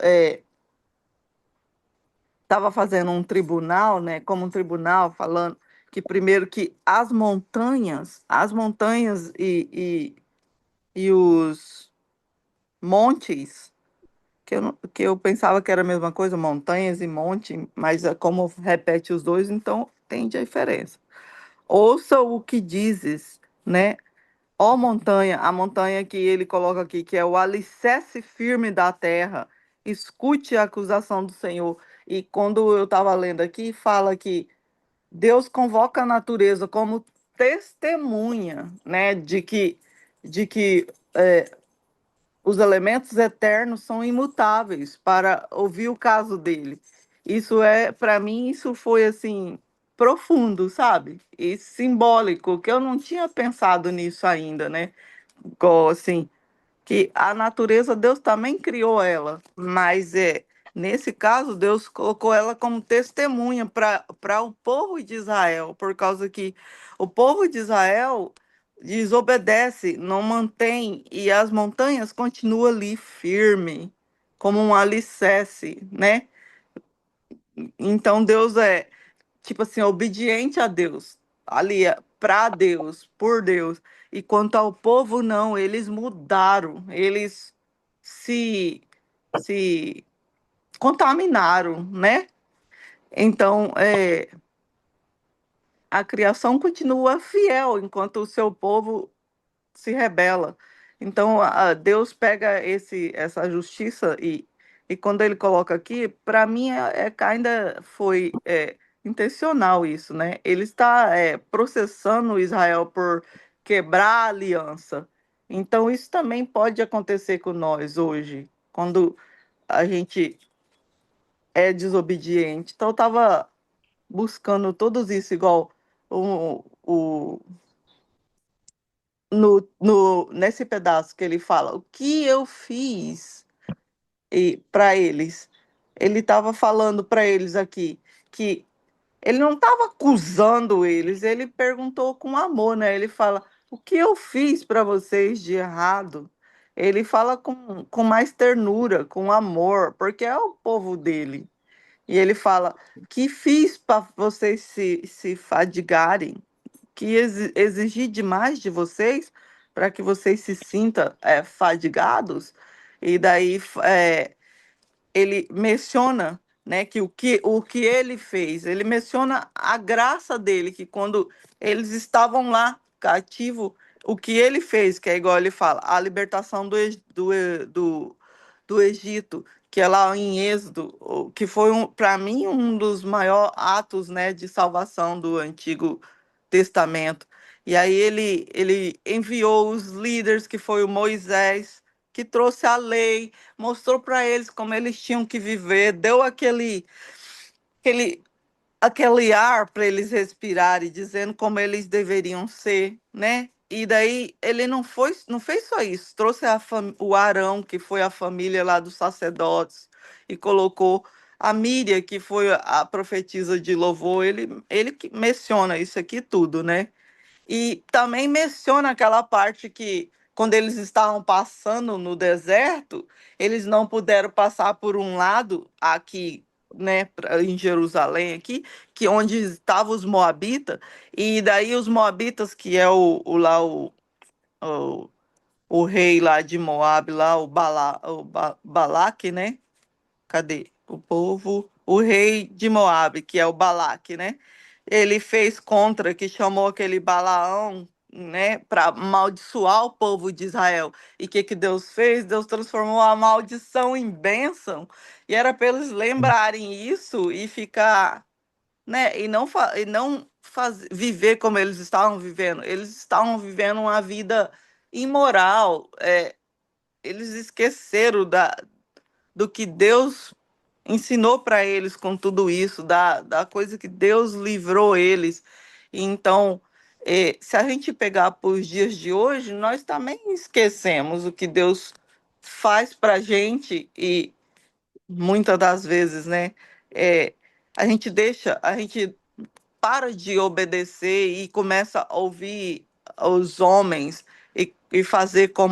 estava fazendo um tribunal, né, como um tribunal, falando que primeiro que as montanhas e os montes, que eu pensava que era a mesma coisa, montanhas e monte, mas como repete os dois, então tem diferença. Ouça o que dizes, né? Ó montanha, a montanha que ele coloca aqui, que é o alicerce firme da terra, escute a acusação do Senhor. E quando eu estava lendo aqui, fala que Deus convoca a natureza como testemunha, né, de que os elementos eternos são imutáveis para ouvir o caso dele. Isso para mim, isso foi assim profundo, sabe? E simbólico, que eu não tinha pensado nisso ainda, né? Igual, assim, que a natureza, Deus também criou ela, mas nesse caso, Deus colocou ela como testemunha para o povo de Israel, por causa que o povo de Israel desobedece, não mantém, e as montanhas continuam ali firme, como um alicerce, né? Então Deus tipo assim, obediente a Deus, ali para Deus, por Deus. E quanto ao povo, não, eles mudaram, eles se, se contaminaram, né? Então, a criação continua fiel enquanto o seu povo se rebela. Então, Deus pega essa justiça e quando ele coloca aqui, para mim ainda foi intencional isso, né? Ele está processando Israel por quebrar a aliança. Então, isso também pode acontecer com nós hoje, quando a gente é desobediente. Então, eu estava buscando todos isso, igual o nesse pedaço que ele fala, o que eu fiz para eles? Ele estava falando para eles aqui que ele não estava acusando eles, ele perguntou com amor, né? Ele fala: o que eu fiz para vocês de errado? Ele fala com mais ternura, com amor, porque é o povo dele. E ele fala: que fiz para vocês se fadigarem? Que exigi demais de vocês para que vocês se sintam fadigados? E daí ele menciona, né, que o que ele fez, ele menciona a graça dele, que quando eles estavam lá cativo, o que ele fez, que é igual ele fala, a libertação do Egito, que é lá em Êxodo, que foi para mim um dos maiores atos, né, de salvação do Antigo Testamento. E aí ele enviou os líderes, que foi o Moisés, que trouxe a lei, mostrou para eles como eles tinham que viver, deu aquele, aquele ar para eles respirarem, dizendo como eles deveriam ser, né? E daí ele não fez só isso, trouxe o Arão, que foi a família lá dos sacerdotes, e colocou a Míria, que foi a profetisa de louvor, ele que menciona isso aqui tudo, né? E também menciona aquela parte que, quando eles estavam passando no deserto, eles não puderam passar por um lado aqui, né, em Jerusalém aqui, que onde estavam os moabitas, e daí os moabitas, que é o, o rei lá de Moabe, lá, Balaque, né? Cadê? O povo, o rei de Moabe, que é o Balaque, né? Ele fez contra, que chamou aquele Balaão, né, para amaldiçoar o povo de Israel. E o que Deus fez? Deus transformou a maldição em bênção. E era para eles lembrarem isso e ficar, né, e não viver como eles estavam vivendo. Eles estavam vivendo uma vida imoral. Eles esqueceram do que Deus ensinou para eles com tudo isso, da coisa que Deus livrou eles. Então, se a gente pegar para os dias de hoje, nós também esquecemos o que Deus faz para a gente e muitas das vezes, né? é, a gente para de obedecer e começa a ouvir os homens e fazer o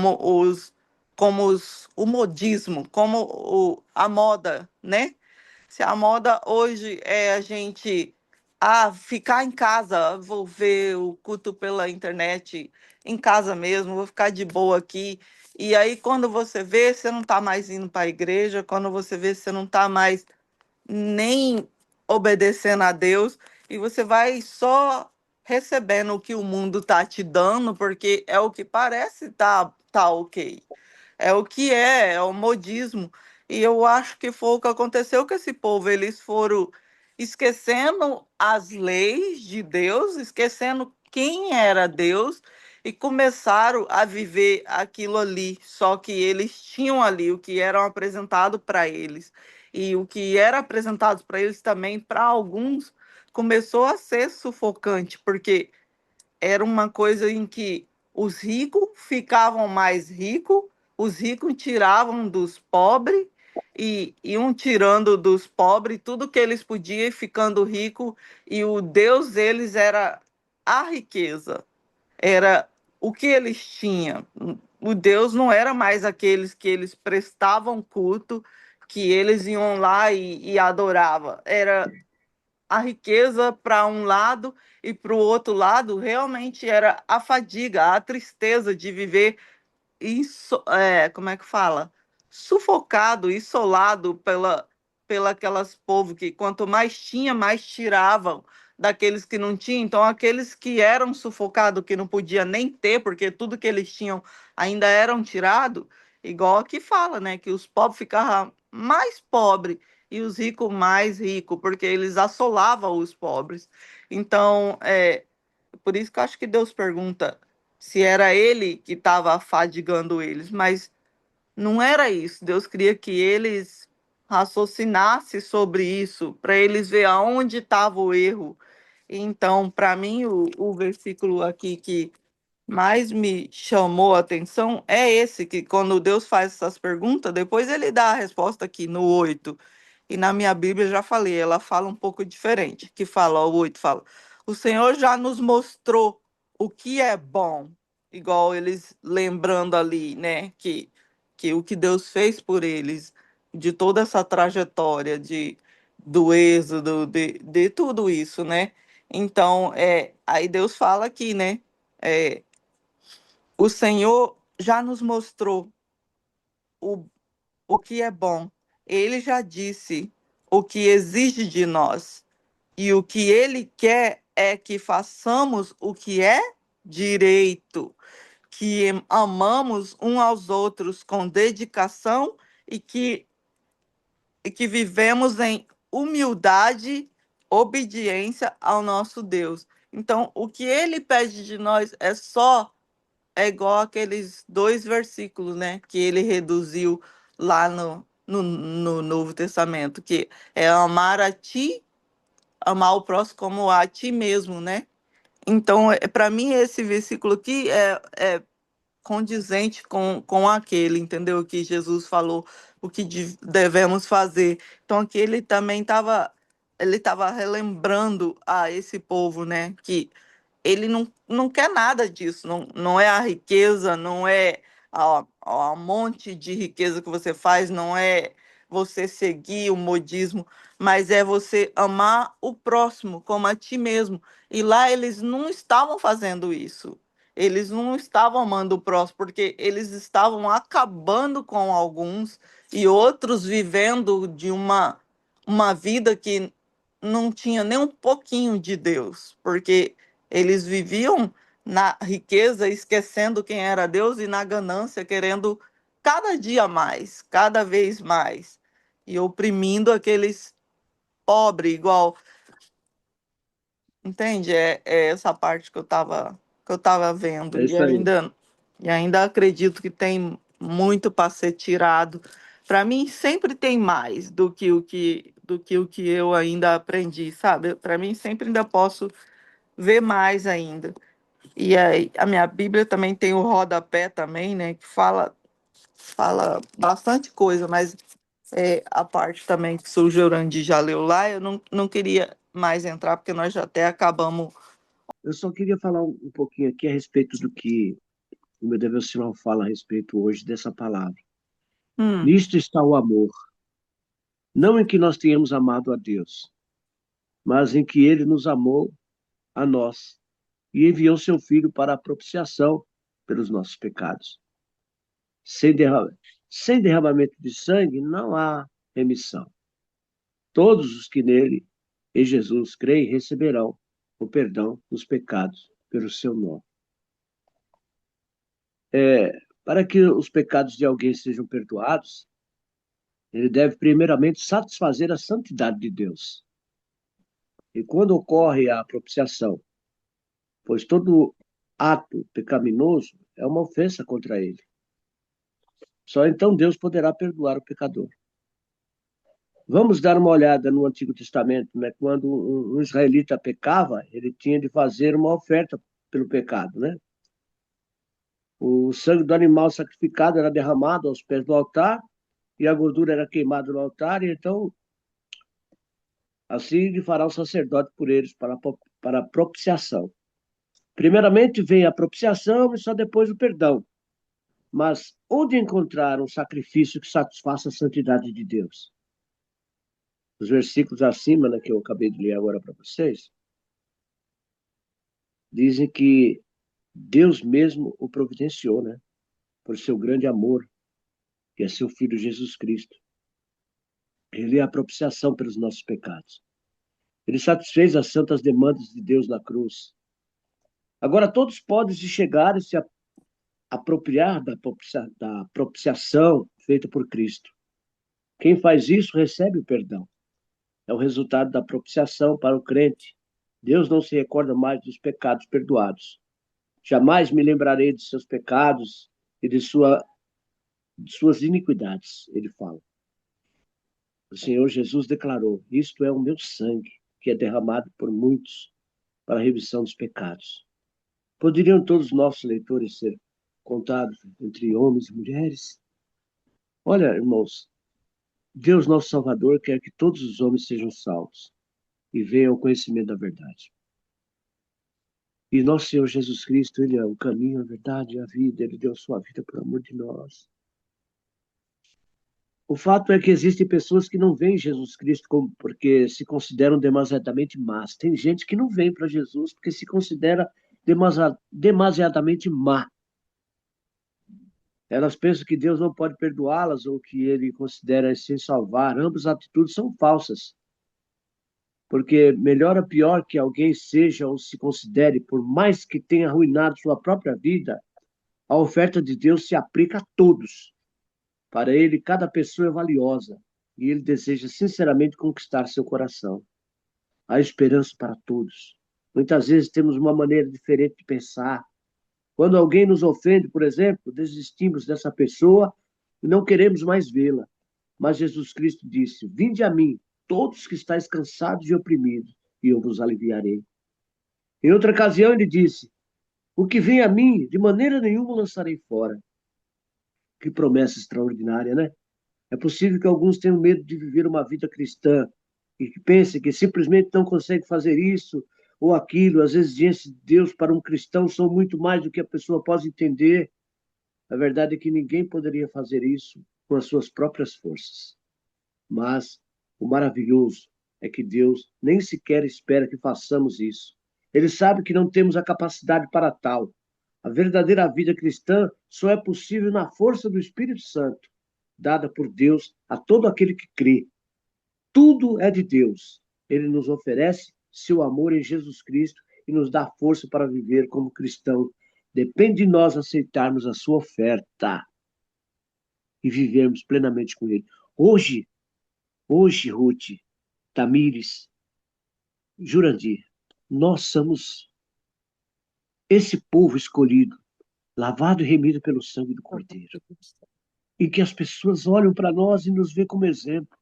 modismo, como a moda, né? Se a moda hoje é a gente ficar em casa, vou ver o culto pela internet em casa mesmo, vou ficar de boa aqui. E aí, quando você vê, você não está mais indo para a igreja, quando você vê, você não está mais nem obedecendo a Deus, e você vai só recebendo o que o mundo tá te dando, porque é o que parece tá ok. É o que é o modismo. E eu acho que foi o que aconteceu com esse povo. Eles foram esquecendo as leis de Deus, esquecendo quem era Deus, e começaram a viver aquilo ali. Só que eles tinham ali o que era apresentado para eles. E o que era apresentado para eles também, para alguns, começou a ser sufocante, porque era uma coisa em que os ricos ficavam mais ricos, os ricos tiravam dos pobres e iam tirando dos pobres tudo que eles podiam e ficando rico, e o Deus deles era a riqueza, era o que eles tinham. O Deus não era mais aqueles que eles prestavam culto, que eles iam lá e adoravam. Era a riqueza para um lado, e para o outro lado realmente era a fadiga, a tristeza de viver como é que fala? Sufocado, isolado pela aquelas povos que quanto mais tinha, mais tiravam daqueles que não tinham. Então, aqueles que eram sufocados, que não podia nem ter, porque tudo que eles tinham ainda eram tirado, igual aqui fala, né? Que os pobres ficavam mais pobres e os ricos mais ricos, porque eles assolavam os pobres. Então, por isso que eu acho que Deus pergunta se era ele que estava afadigando eles, mas não era isso. Deus queria que eles raciocinassem sobre isso, para eles ver aonde estava o erro. Então, para mim, o versículo aqui que mais me chamou a atenção é esse, que quando Deus faz essas perguntas, depois ele dá a resposta aqui no 8. E na minha Bíblia, já falei, ela fala um pouco diferente, que fala, o 8 fala, o Senhor já nos mostrou o que é bom, igual eles lembrando ali, né, que o que Deus fez por eles, de toda essa trajetória do êxodo, de tudo isso, né? Então, aí Deus fala aqui, né? É, o Senhor já nos mostrou o, o que é bom. Ele já disse o que exige de nós. E o que ele quer é que façamos o que é direito, que amamos uns aos outros com dedicação e que vivemos em humildade, obediência ao nosso Deus. Então, o que ele pede de nós é igual aqueles 2 versículos, né, que ele reduziu lá no Novo Testamento, que é amar a ti, amar o próximo como a ti mesmo, né? Então, para mim, esse versículo aqui é condizente com aquele, entendeu? Que Jesus falou o que devemos fazer. Então, aqui ele estava relembrando a esse povo, né, que ele não quer nada disso, não é a riqueza, não é a monte de riqueza que você faz, não é você seguir o modismo, mas é você amar o próximo como a ti mesmo. E lá eles não estavam fazendo isso. Eles não estavam amando o próximo, porque eles estavam acabando com alguns e outros vivendo de uma vida que não tinha nem um pouquinho de Deus, porque eles viviam na riqueza, esquecendo quem era Deus, e na ganância, querendo cada dia mais, cada vez mais, e oprimindo aqueles pobres, igual, entende? É essa parte que eu tava vendo, É isso aí. e ainda acredito que tem muito para ser tirado. Para mim, sempre tem mais do que o que eu ainda aprendi, sabe? Para mim, sempre ainda posso ver mais ainda. E aí, a minha Bíblia também tem o rodapé também, né? Que fala bastante coisa, mas a parte também que o Jorandi já leu lá, eu não queria mais entrar, porque nós já até acabamos. Eu só queria falar um pouquinho aqui a respeito do que o meu devocional fala a respeito hoje dessa palavra. Hum, Nisto está o amor, não em que nós tenhamos amado a Deus, mas em que ele nos amou a nós e enviou seu Filho para a propiciação pelos nossos pecados. Sem, derra sem derramamento de sangue não há remissão. Todos os que nele, em Jesus, creem, receberão o perdão dos pecados pelo seu nome. Para que os pecados de alguém sejam perdoados, ele deve primeiramente satisfazer a santidade de Deus. E quando ocorre a propiciação, pois todo ato pecaminoso é uma ofensa contra ele. Só então Deus poderá perdoar o pecador. Vamos dar uma olhada no Antigo Testamento, né? Quando um israelita pecava, ele tinha de fazer uma oferta pelo pecado, né? O sangue do animal sacrificado era derramado aos pés do altar e a gordura era queimada no altar, e então assim lhe fará o sacerdote por eles para a propiciação. Primeiramente vem a propiciação e só depois o perdão. Mas onde encontrar um sacrifício que satisfaça a santidade de Deus? Os versículos acima, né, que eu acabei de ler agora para vocês, dizem que Deus mesmo o providenciou, né? Por seu grande amor, que é seu Filho Jesus Cristo. Ele é a propiciação pelos nossos pecados. Ele satisfez as santas demandas de Deus na cruz. Agora todos podem se chegar e se apropriar da propiciação feita por Cristo. Quem faz isso recebe o perdão. É o resultado da propiciação para o crente. Deus não se recorda mais dos pecados perdoados. Jamais me lembrarei de seus pecados e de suas iniquidades, ele fala. O Senhor Jesus declarou: isto é o meu sangue, que é derramado por muitos para a remissão dos pecados. Poderiam todos os nossos leitores ser contados entre homens e mulheres? Olha, irmãos, Deus nosso Salvador quer que todos os homens sejam salvos e venham ao conhecimento da verdade. E nosso Senhor Jesus Cristo, Ele é o caminho, a verdade e a vida. Ele deu sua vida por amor de nós. O fato é que existem pessoas que não veem Jesus Cristo como, porque se consideram demasiadamente más. Tem gente que não vem para Jesus porque se considera demasiadamente má. Elas pensam que Deus não pode perdoá-las ou que Ele considera sem salvar. Ambas as atitudes são falsas. Porque melhor ou pior que alguém seja ou se considere, por mais que tenha arruinado sua própria vida, a oferta de Deus se aplica a todos. Para ele, cada pessoa é valiosa e ele deseja sinceramente conquistar seu coração. Há esperança para todos. Muitas vezes temos uma maneira diferente de pensar. Quando alguém nos ofende, por exemplo, desistimos dessa pessoa e não queremos mais vê-la. Mas Jesus Cristo disse: Vinde a mim, todos que estáis cansados e oprimidos, e eu vos aliviarei. Em outra ocasião, ele disse: O que vem a mim, de maneira nenhuma lançarei fora. Que promessa extraordinária, né? É possível que alguns tenham medo de viver uma vida cristã e que pensem que simplesmente não conseguem fazer isso ou aquilo. As exigências de Deus para um cristão são muito mais do que a pessoa pode entender. A verdade é que ninguém poderia fazer isso com as suas próprias forças. Mas o maravilhoso é que Deus nem sequer espera que façamos isso. Ele sabe que não temos a capacidade para tal. A verdadeira vida cristã só é possível na força do Espírito Santo, dada por Deus a todo aquele que crê. Tudo é de Deus. Ele nos oferece seu amor em Jesus Cristo e nos dá força para viver como cristão. Depende de nós aceitarmos a sua oferta e vivermos plenamente com ele. Hoje, Ruth, Tamires, Jurandir, nós somos esse povo escolhido, lavado e remido pelo sangue do Cordeiro. E que as pessoas olham para nós e nos veem como exemplo.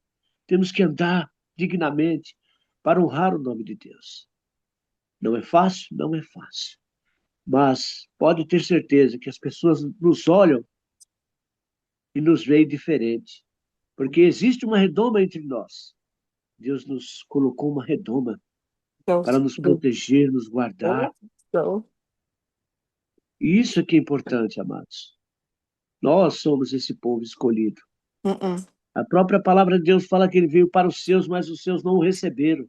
Temos que andar dignamente para honrar o nome de Deus. Não é fácil? Não é fácil. Mas pode ter certeza que as pessoas nos olham e nos veem diferente. Porque existe uma redoma entre nós. Deus nos colocou uma redoma para nos proteger, nos guardar. E isso é que é importante, amados. Nós somos esse povo escolhido. A própria palavra de Deus fala que ele veio para os seus, mas os seus não o receberam.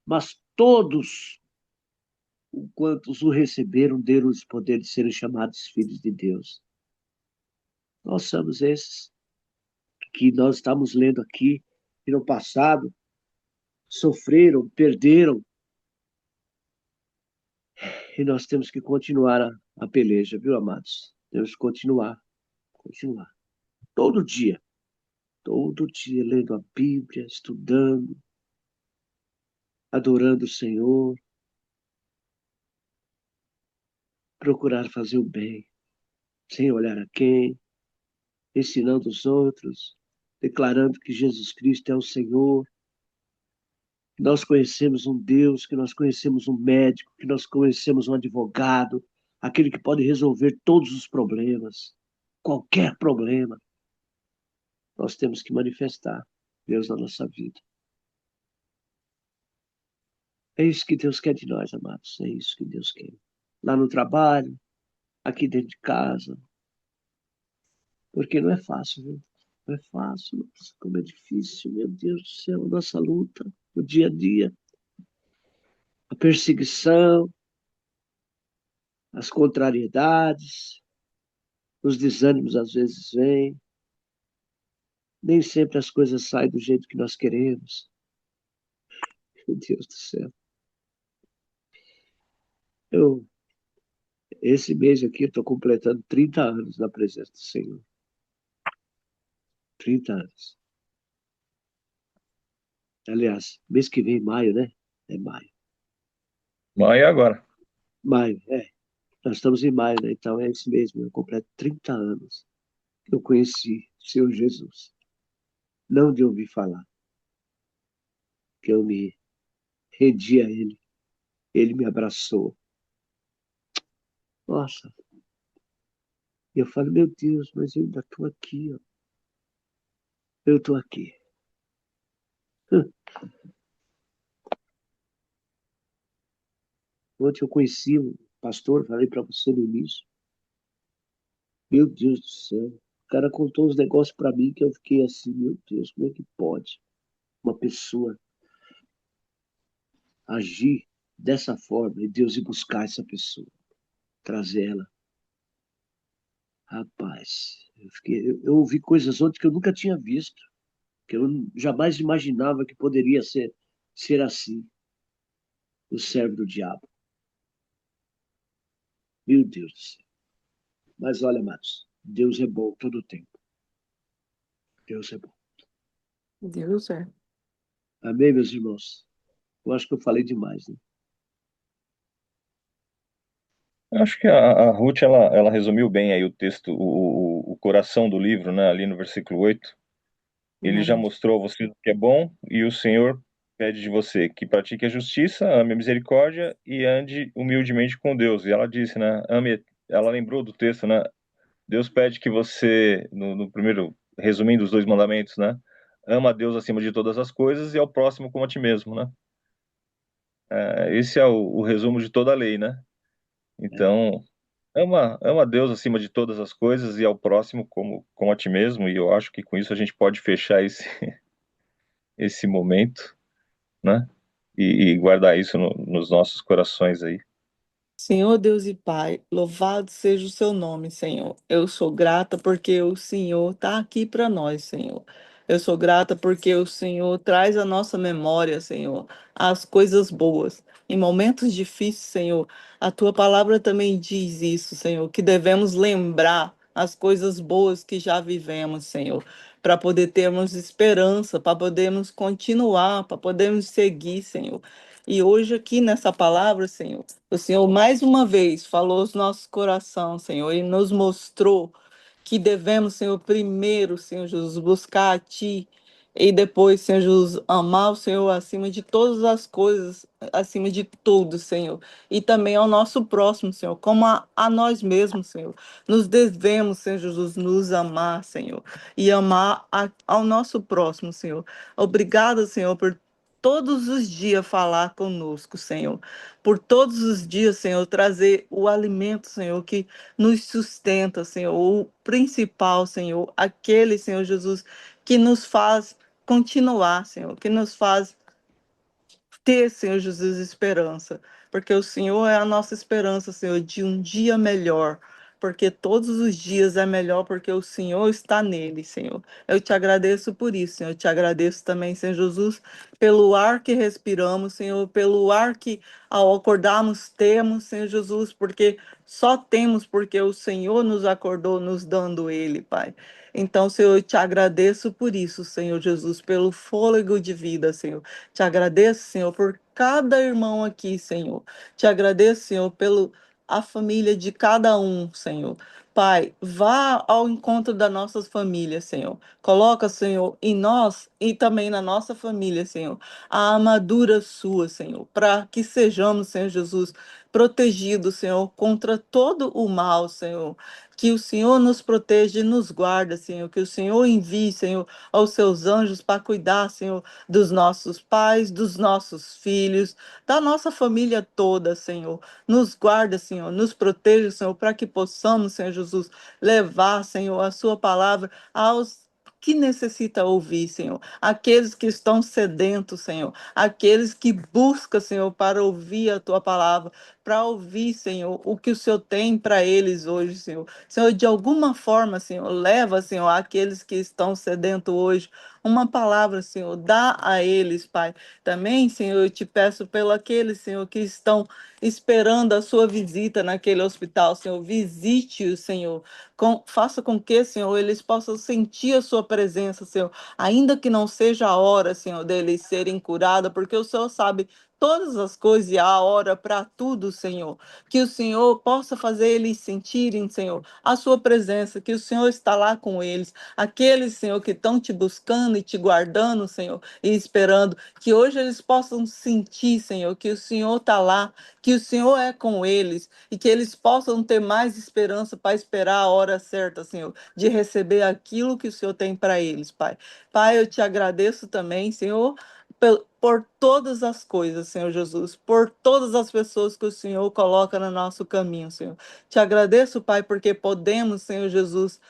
Mas todos, quantos o receberam, deram-lhes poder de serem chamados filhos de Deus. Nós somos esses que nós estamos lendo aqui, que no passado sofreram, perderam, e nós temos que continuar a peleja, viu, amados? Temos que continuar. Todo dia, lendo a Bíblia, estudando, adorando o Senhor, procurar fazer o bem, sem olhar a quem, ensinando os outros, declarando que Jesus Cristo é o Senhor, que nós conhecemos um Deus, que nós conhecemos um médico, que nós conhecemos um advogado, aquele que pode resolver todos os problemas, qualquer problema. Nós temos que manifestar Deus na nossa vida. É isso que Deus quer de nós, amados. É isso que Deus quer. Lá no trabalho, aqui dentro de casa. Porque não é fácil, viu? Não é fácil. Nossa, como é difícil, meu Deus do céu, a nossa luta, o dia a dia. A perseguição, as contrariedades, os desânimos às vezes vêm. Nem sempre as coisas saem do jeito que nós queremos. Meu Deus do céu. Esse mês aqui eu estou completando 30 anos na presença do Senhor. 30 anos. Aliás, mês que vem, maio, né? É maio. Maio agora. Maio, é. Nós estamos em maio, né? Então é esse mês mesmo. Eu completo 30 anos que eu conheci o Senhor Jesus. Não de ouvir falar. Que eu me rendi a Ele. Ele me abraçou. Nossa, e eu falo, meu Deus, mas eu ainda estou aqui, ó. Eu estou aqui. Ontem eu conheci um pastor, falei para você no início. Meu Deus do céu. O cara contou uns negócios para mim que eu fiquei assim, meu Deus, como é que pode uma pessoa agir dessa forma e Deus ir buscar essa pessoa, trazer ela? Rapaz, eu ouvi coisas ontem que eu nunca tinha visto, que eu jamais imaginava que poderia ser assim, o servo do diabo. Meu Deus do céu. Mas olha, Marcos, Deus é bom todo o tempo. Deus é bom. Deus é. Amém, meus irmãos? Eu acho que eu falei demais, né? Eu acho que a Ruth, ela resumiu bem aí o texto, o coração do livro, né, ali no versículo 8. Ele já Amém. mostrou a você o que é bom e o Senhor pede de você que pratique a justiça, ame a misericórdia e ande humildemente com Deus. E ela disse, né, ela lembrou do texto, né, Deus pede que você, no primeiro, resumindo os dois mandamentos, né, ama a Deus acima de todas as coisas e ao próximo como a ti mesmo, né? Esse é o resumo de toda a lei, né? É, Então, ama a Deus acima de todas as coisas e ao próximo como a ti mesmo, e eu acho que com isso a gente pode fechar esse momento, né? E guardar isso nos nossos corações aí. Senhor Deus e Pai, louvado seja o seu nome, Senhor. Eu sou grata porque o Senhor está aqui para nós, Senhor. Eu sou grata porque o Senhor traz à nossa memória, Senhor, as coisas boas. Em momentos difíceis, Senhor, a tua palavra também diz isso, Senhor, que devemos lembrar as coisas boas que já vivemos, Senhor, para poder termos esperança, para podermos continuar, para podermos seguir, Senhor. E hoje aqui nessa palavra, Senhor, o Senhor mais uma vez falou aos nossos corações, Senhor, e nos mostrou que devemos, Senhor, primeiro, Senhor Jesus, buscar a Ti e depois, Senhor Jesus, amar o Senhor acima de todas as coisas, acima de tudo, Senhor. E também ao nosso próximo, Senhor, como a nós mesmos, Senhor. Nos devemos, Senhor Jesus, nos amar, Senhor, e amar ao nosso próximo, Senhor. Obrigada, Senhor, por todos os dias falar conosco, Senhor. Por todos os dias, Senhor, trazer o alimento, Senhor, que nos sustenta, Senhor. O principal, Senhor, aquele, Senhor Jesus, que nos faz continuar, Senhor, que nos faz ter, Senhor Jesus, esperança, porque o Senhor é a nossa esperança, Senhor, de um dia melhor, porque todos os dias é melhor, porque o Senhor está nele, Senhor. Eu te agradeço por isso, Senhor. Eu te agradeço também, Senhor Jesus, pelo ar que respiramos, Senhor, pelo ar que ao acordarmos temos, Senhor Jesus, porque só temos porque o Senhor nos acordou nos dando ele, Pai. Então, Senhor, eu te agradeço por isso, Senhor Jesus, pelo fôlego de vida, Senhor. Te agradeço, Senhor, por cada irmão aqui, Senhor. Te agradeço, Senhor, pelo a família de cada um, Senhor. Pai, vá ao encontro das nossas famílias, Senhor. Coloca, Senhor, em nós e também na nossa família, Senhor, a armadura sua, Senhor, para que sejamos, Senhor Jesus, protegidos, Senhor, contra todo o mal, Senhor. Que o Senhor nos proteja e nos guarda, Senhor. Que o Senhor envie, Senhor, aos seus anjos para cuidar, Senhor, dos nossos pais, dos nossos filhos, da nossa família toda, Senhor. Nos guarda, Senhor, nos proteja, Senhor, para que possamos, Senhor Jesus, levar, Senhor, a sua palavra aos que necessita ouvir, Senhor, aqueles que estão sedentos, Senhor, aqueles que buscam, Senhor, para ouvir a tua palavra, para ouvir, Senhor, o que o Senhor tem para eles hoje, Senhor. Senhor, de alguma forma, Senhor, leva, Senhor, aqueles que estão sedentos hoje uma palavra, Senhor, dá a eles, Pai. Também, Senhor, eu te peço pelo aqueles, Senhor, que estão esperando a sua visita naquele hospital, Senhor, visite-o, Senhor. Faça com que, Senhor, eles possam sentir a sua presença, Senhor, ainda que não seja a hora, Senhor, deles serem curados, porque o Senhor sabe todas as coisas e a hora para tudo, Senhor. Que o Senhor possa fazer eles sentirem, Senhor, a sua presença, que o Senhor está lá com eles. Aqueles, Senhor, que estão te buscando e te guardando, Senhor, e esperando, que hoje eles possam sentir, Senhor, que o Senhor está lá, que o Senhor é com eles e que eles possam ter mais esperança para esperar a hora certa, Senhor, de receber aquilo que o Senhor tem para eles, Pai. Pai, eu te agradeço também, Senhor, por todas as coisas, Senhor Jesus, por todas as pessoas que o Senhor coloca no nosso caminho, Senhor. Te agradeço, Pai, porque podemos, Senhor Jesus,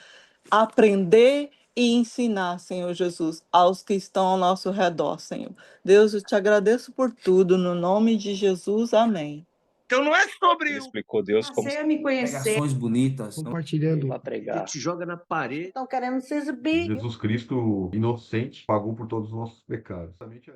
aprender e ensinar, Senhor Jesus, aos que estão ao nosso redor, Senhor. Deus, eu te agradeço por tudo, no nome de Jesus, amém. Então não é sobre Ele o explicou Deus como Você a me conhecer. Pregações bonitas. Compartilhando. que te joga na parede. Estão querendo se exibir. Jesus Cristo inocente pagou por todos os nossos pecados. Justamente